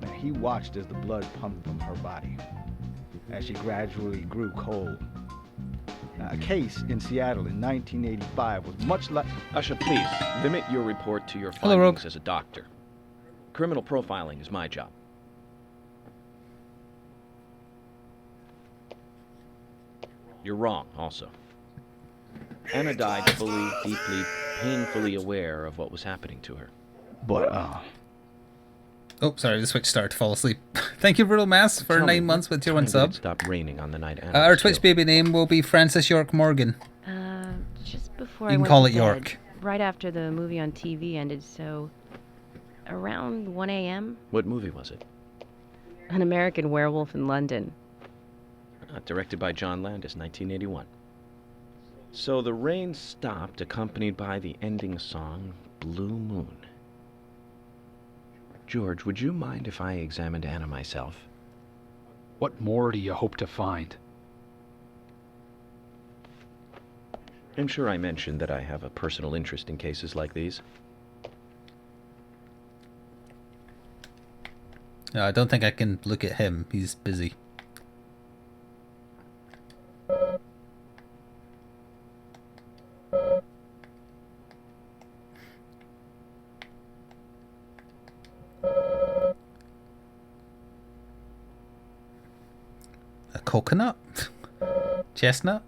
And he watched as the blood pumped from her body, as she gradually grew cold. Now, a case in Seattle in 1985 was much like... Usha, please, limit your report to your Hello, Rogue. findings as a doctor. Criminal profiling is my job. You're wrong, also. Anna died fully, deeply, painfully aware of what was happening to her. But, Oh, sorry, the switch started to fall asleep. Thank you, Brutal Mass, for Tell me, 9 months with your one when did sub. it stop raining on the night Anna Our was Twitch killed? baby name will be Francis York Morgan. Just before You I can went call to it bed, York. right after the movie on TV ended, so around 1 a.m. What movie was it? An American Werewolf in London. Directed by John Landis, 1981. So the rain stopped, accompanied by the ending song, Blue Moon. George, would you mind if I examined Anna myself? What more do you hope to find? I'm sure I mentioned that I have a personal interest in cases like these. No, I don't think I can look at him. He's busy. A coconut? Chestnut?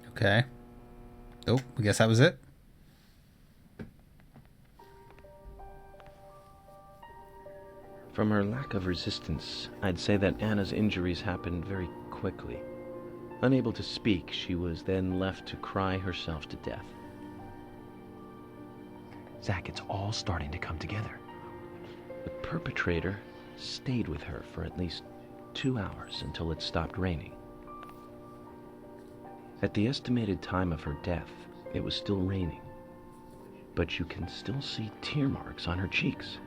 Okay. Oh, I guess that was it. From her lack of resistance, I'd say that Anna's injuries happened very quickly. Unable to speak, she was then left to cry herself to death. Zach, it's all starting to come together. The perpetrator stayed with her for at least 2 hours until it stopped raining. At the estimated time of her death, it was still raining, but you can still see tear marks on her cheeks.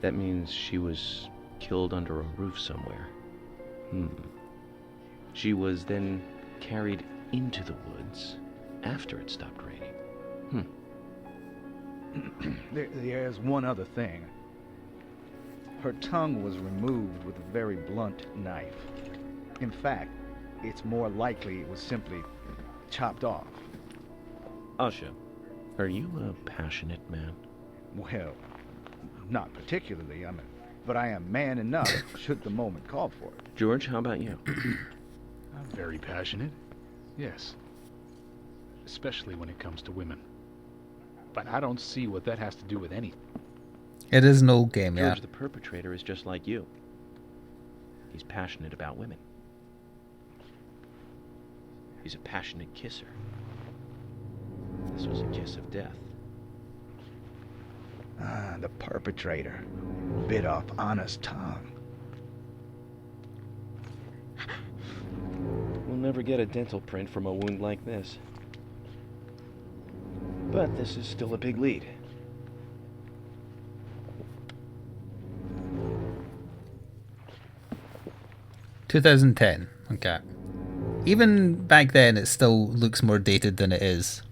That means she was killed under a roof somewhere. She was then carried into the woods after it stopped raining. There's one other thing. Her tongue was removed with a very blunt knife. In fact, it's more likely it was simply chopped off. Asha, are you a passionate man? Well, not particularly, but I am man enough should the moment call for it. George, how about you? I'm very passionate. Yes. Especially when it comes to women. But I don't see what that has to do with anything. It is an old game, yeah. George, the perpetrator, is just like you. He's passionate about women. He's a passionate kisser. This was a kiss of death. The perpetrator bit off Anna's tongue. We'll never get a dental print from a wound like this. But this is still a big lead. $2010. Okay. Even back then, it still looks more dated than it is.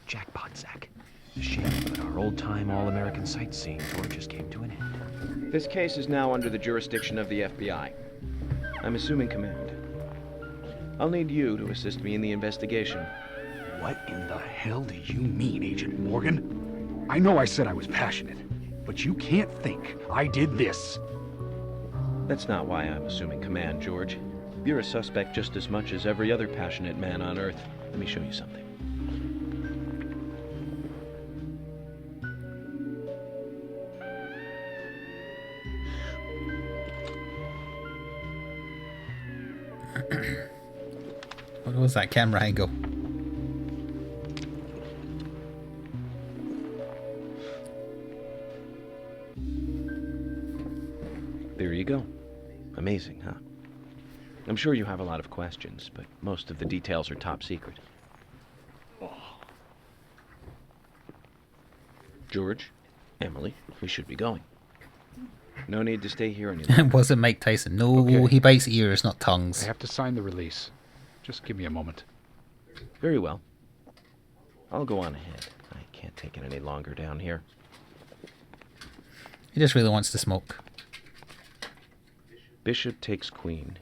Jackpot, Zach. A shame, but our old-time all-American sightseeing tour just came to an end. This case is now under the jurisdiction of the FBI. I'm assuming command. I'll need you to assist me in the investigation. What in the hell do you mean, Agent Morgan? I know I said I was passionate, but you can't think I did this. That's not why I'm assuming command, George. You're a suspect just as much as every other passionate man on Earth. Let me show you something. What was that camera angle? There you go. Amazing, huh? I'm sure you have a lot of questions, but most of the details are top secret. George, Emily, we should be going. No need to stay here any longer. It wasn't Mike Tyson. No, Okay. He bites ears, not tongues. I have to sign the release. Just give me a moment. Very well. I'll go on ahead. I can't take it any longer down here. He just really wants to smoke. Bishop takes queen.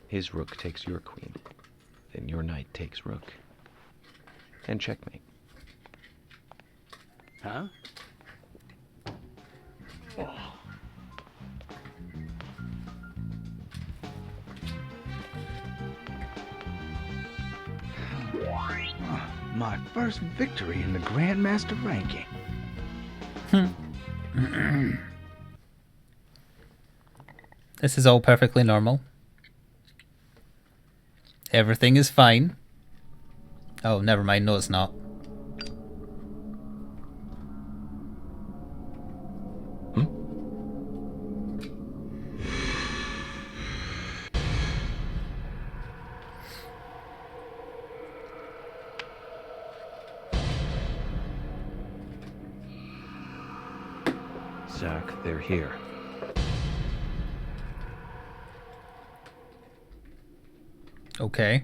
His rook takes your queen. Then your knight takes rook. And checkmate. Huh? My first victory in the Grandmaster ranking. This is all perfectly normal. Everything is fine. Oh, never mind. No, it's not. Zach, they're here. Okay.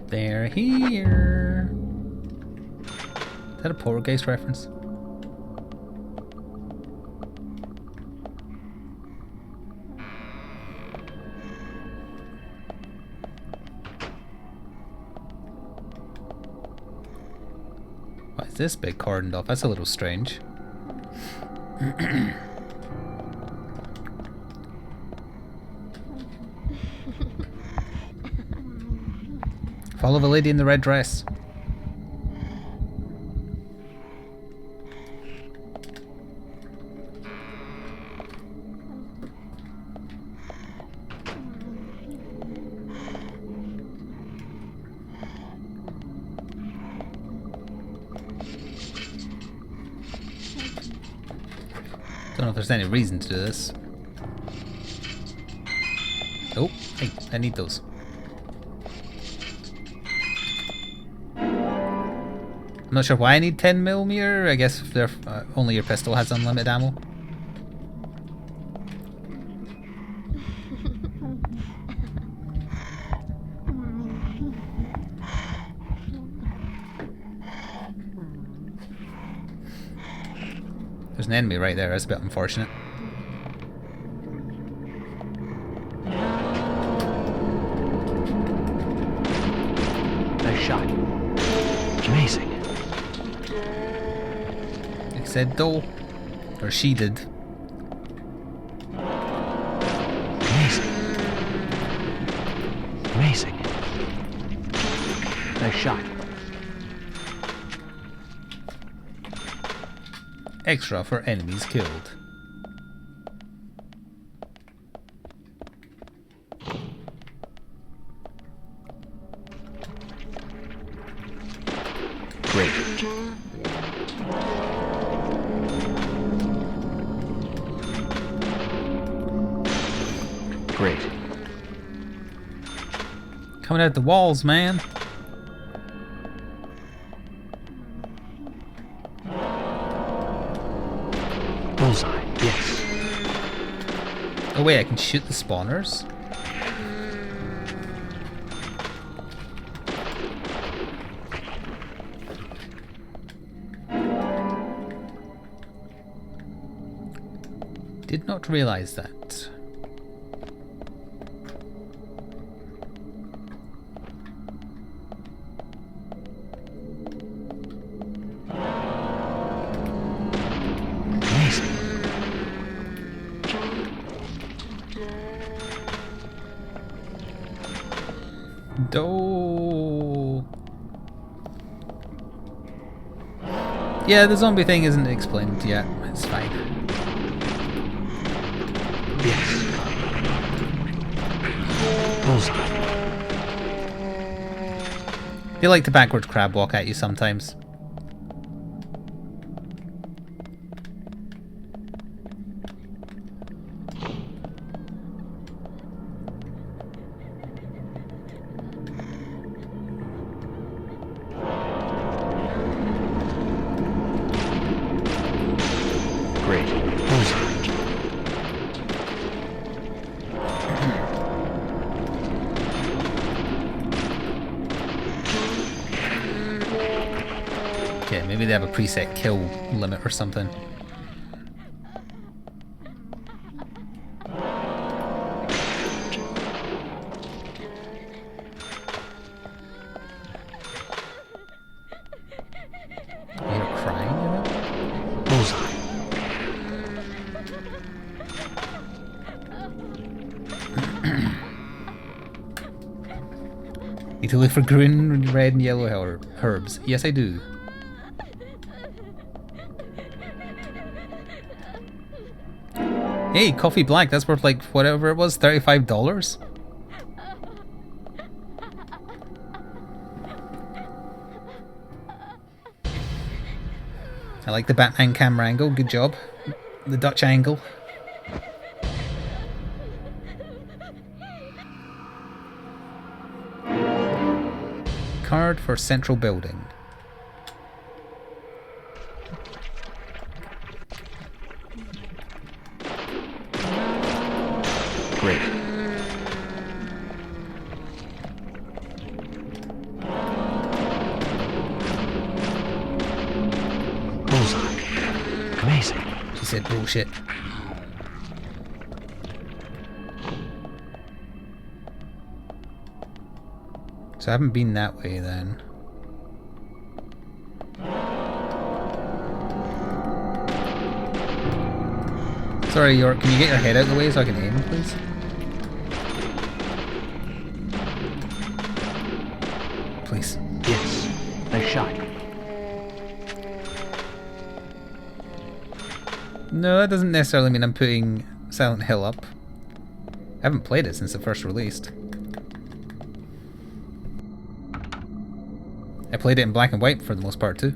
They're here. Is that a Poltergeist reference? Why is this bit cordoned off? That's a little strange. Follow the lady in the red dress. Don't know if there's any reason to do this. Oh, hey, I need those. I'm not sure why I need 10mm. I guess if they're, only your pistol has unlimited ammo. There's an enemy right there. That's a bit unfortunate. Nice shot. Amazing. He said though. Or she did. Amazing. Amazing. Nice shot. Extra for enemies killed. Great. Great. Coming out the walls, man. Bullseye, yes. Oh wait, I can shoot the spawners? Did not realize that. Yeah, the zombie thing isn't explained yet. It's fine. Yes. Bullseye. They like to backwards crab walk at you sometimes. Maybe they have a preset kill limit or something. You're crying, you know? Bullseye. Need to look for green, red, and yellow herbs. Yes, I do. Hey, coffee black, that's worth like whatever it was, $35? I like the Batman camera angle, good job. The Dutch angle. Card for central building. Great. Bullseye. Amazing. She said bullshit. So I haven't been that way then. Sorry, York, can you get your head out of the way so I can aim, please? Please. Yes. Nice shot. No, that doesn't necessarily mean I'm putting Silent Hill up. I haven't played it since it first released. I played it in black and white for the most part too.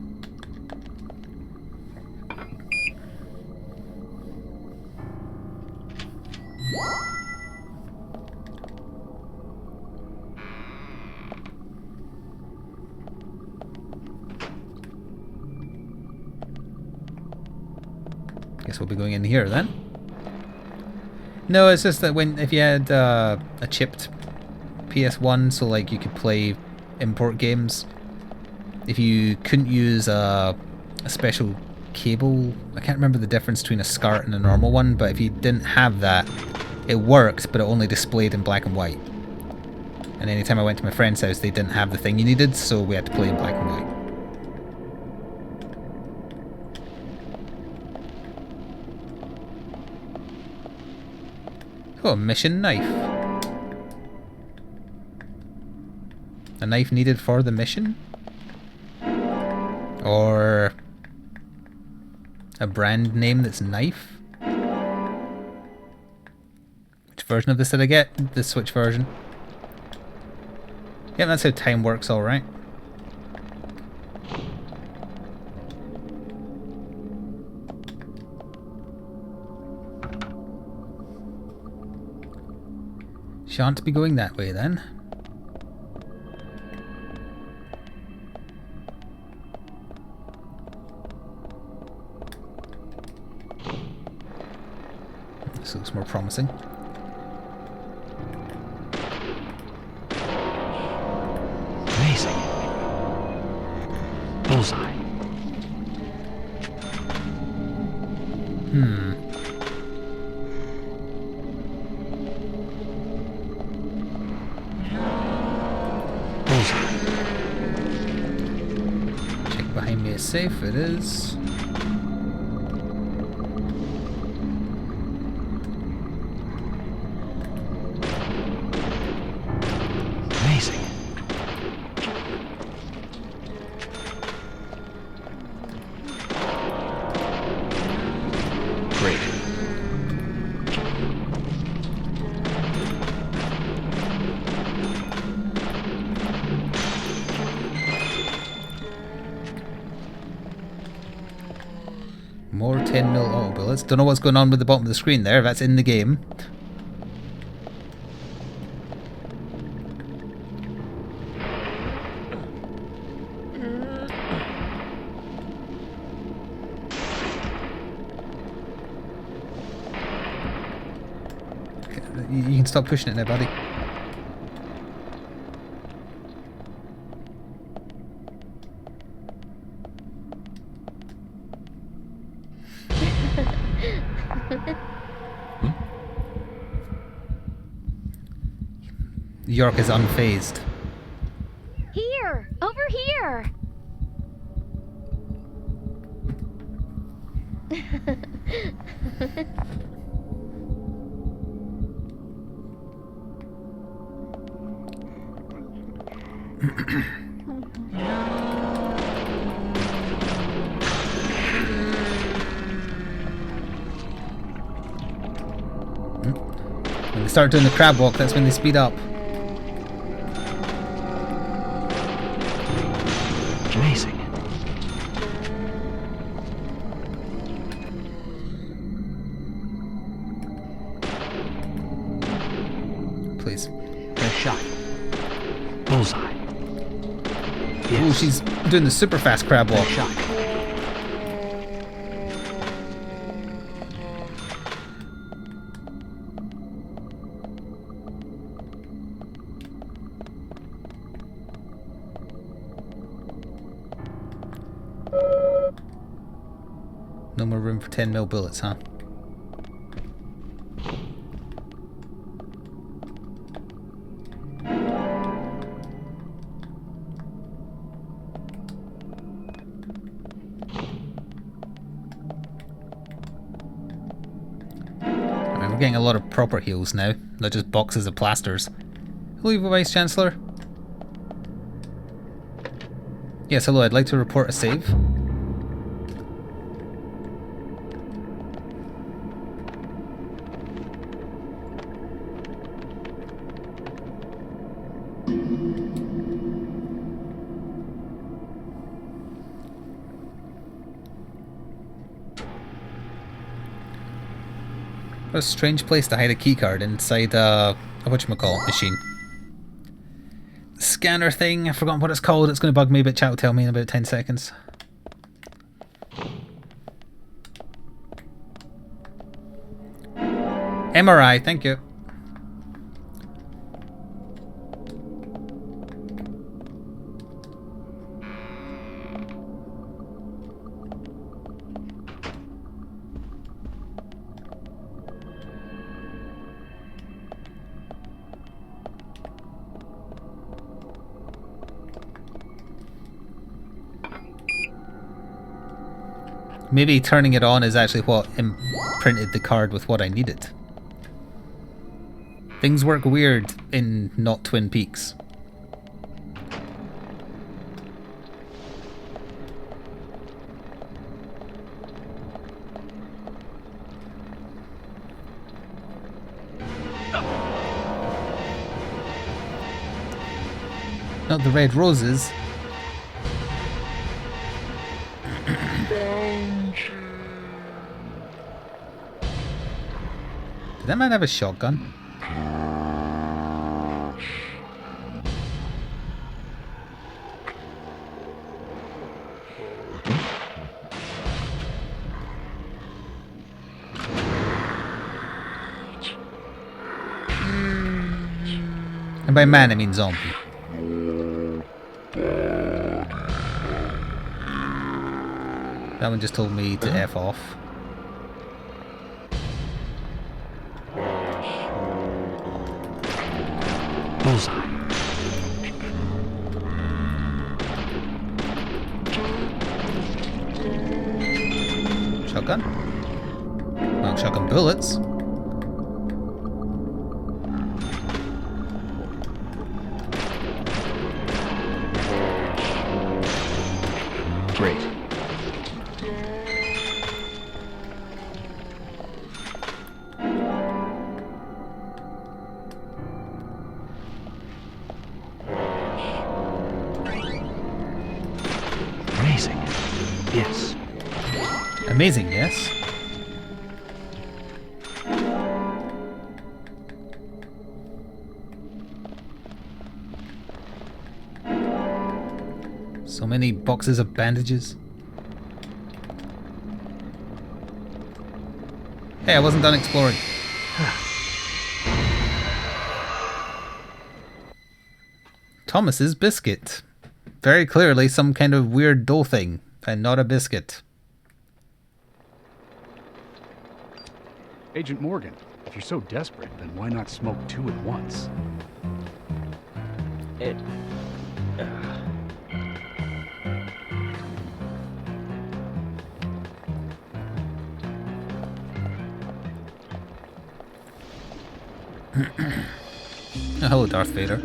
Guess we'll be going in here then. No, it's just that if you had a chipped PS1, so like you could play import games. If you couldn't use a special cable, I can't remember the difference between a SCART and a normal one, but if you didn't have that, it worked, but it only displayed in black and white. And anytime I went to my friend's house, they didn't have the thing you needed, so we had to play in black and white. Oh, mission knife. A knife needed for the mission? Or a brand name that's knife? Which version of this did I get? The Switch version. Yeah, that's how time works, alright. Shan't be going that way then. This looks more promising. Amazing. Bullseye. Check behind me is safe, it is. Amazing. Great. More 10mm auto bullets. Don't know what's going on with the bottom of the screen there. That's in the game. You can stop pushing it now, buddy. York is unfazed. Here! Over here! When they start doing the crab walk, that's when they speed up. Amazing. Please. Nice shot. Bullseye. Yes. Ooh, she's doing the super fast crab walk. Nice shot. No more room for 10mm bullets, huh? Alright, we're getting a lot of proper heals now, not just boxes of plasters. Hello, Vice Chancellor. Yes, hello, I'd like to report a save. What a strange place to hide a keycard inside a whatchamacallit machine. Scanner thing, I've forgotten what it's called, it's going to bug me, but chat will tell me in about 10 seconds. MRI, thank you. Maybe turning it on is actually what imprinted the card with what I needed. Things work weird in not Twin Peaks. Not the red roses. Did that man have a shotgun? And by man I mean zombie. That one just told me to F off. Bullseye. Shotgun? Well, shotgun bullets. Great. Amazing. Yes. Amazing, yes. So many boxes of bandages. Hey, I wasn't done exploring. Thomas's biscuit. Very clearly some kind of weird dough thing, and not a biscuit. Agent Morgan, if you're so desperate, then why not smoke two at once? Oh, hello, Darth Vader.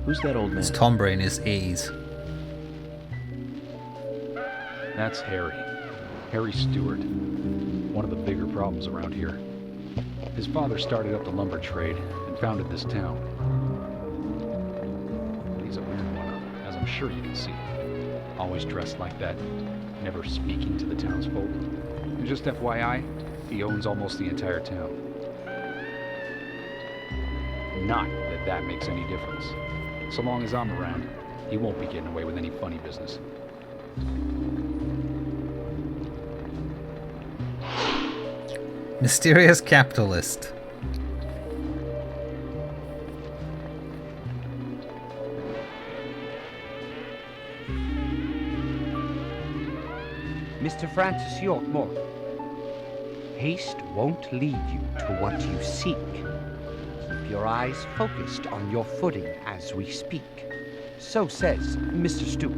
Who's that old man? It's Tom Brain is A's. That's Harry. Harry Stewart. One of the bigger problems around here. His father started up the lumber trade and founded this town. He's a weird one, as I'm sure you can see. Always dressed like that, never speaking to the townsfolk. And just FYI, he owns almost the entire town. Not that that makes any difference. So long as I'm around, he won't be getting away with any funny business. Mysterious capitalist. Mr. Francis York Morgan, haste won't lead you to what you seek. Keep your eyes focused on your footing as we speak. So says Mr. Stewart.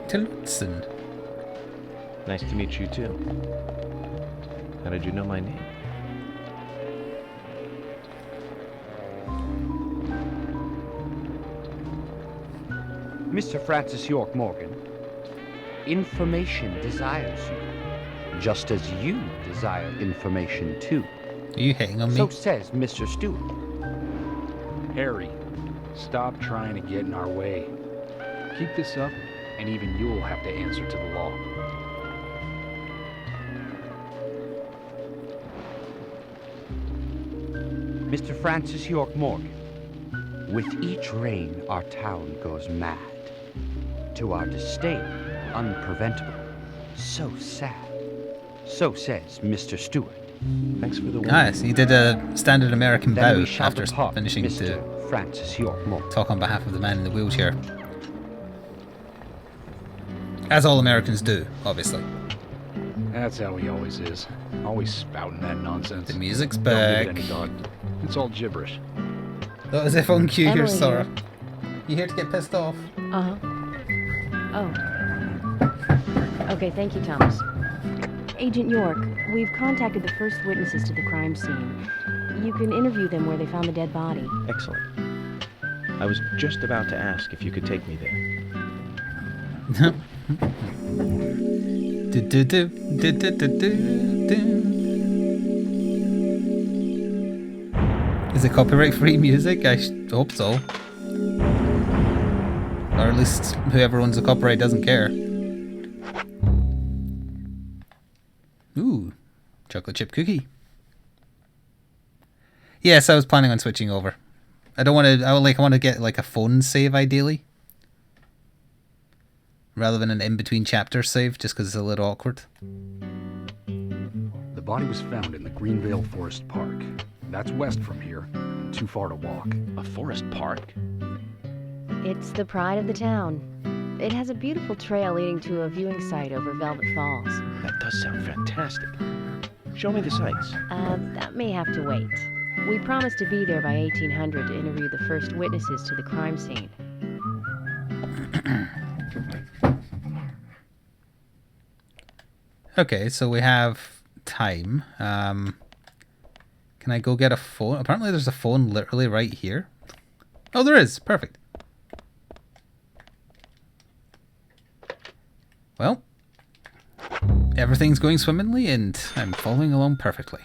Tillotson. Nice to meet you too. How did you know my name? Mr. Francis York Morgan, information desires you, just as you desire information too. Are you hitting on me? So says Mr. Stewart. Harry, stop trying to get in our way. Keep this up, and even you'll have to answer to the law. Mr. Francis York Morgan, with each rain our town goes mad. To our disdain, unpreventable. So sad. So says Mr. Stewart. Thanks for the warning. Nice. He did a standard American Then bow we shall after depart, finishing Mr. to Francis York Morgan. talk on behalf of the man in the wheelchair. As all Americans do, obviously. That's how he always is. Always spouting that nonsense. The music's Don't back. give it any thought. It's all gibberish. That was if on cue here, Emily Sora. You here to get pissed off? Uh-huh. Oh. Okay, thank you, Thomas. Agent York, we've contacted the first witnesses to the crime scene. You can interview them where they found the dead body. Excellent. I was just about to ask if you could take me there. Is it copyright-free music? I hope so. Or at least whoever owns the copyright doesn't care. Ooh, chocolate chip cookie. Yes, I was planning on switching over. I don't want to. I want to get like a phone save ideally, rather than an in-between chapter save, just because it's a little awkward. The body was found in the Greenvale Forest Park. That's west from here, and too far to walk. A forest park? It's the pride of the town. It has a beautiful trail leading to a viewing site over Velvet Falls. That does sound fantastic. Show me the sights. That may have to wait. We promised to be there by 1800 to interview the first witnesses to the crime scene. Okay, so we have time. Can I go get a phone? Apparently there's a phone literally right here. Oh, there is. Perfect. Well, everything's going swimmingly and I'm following along perfectly.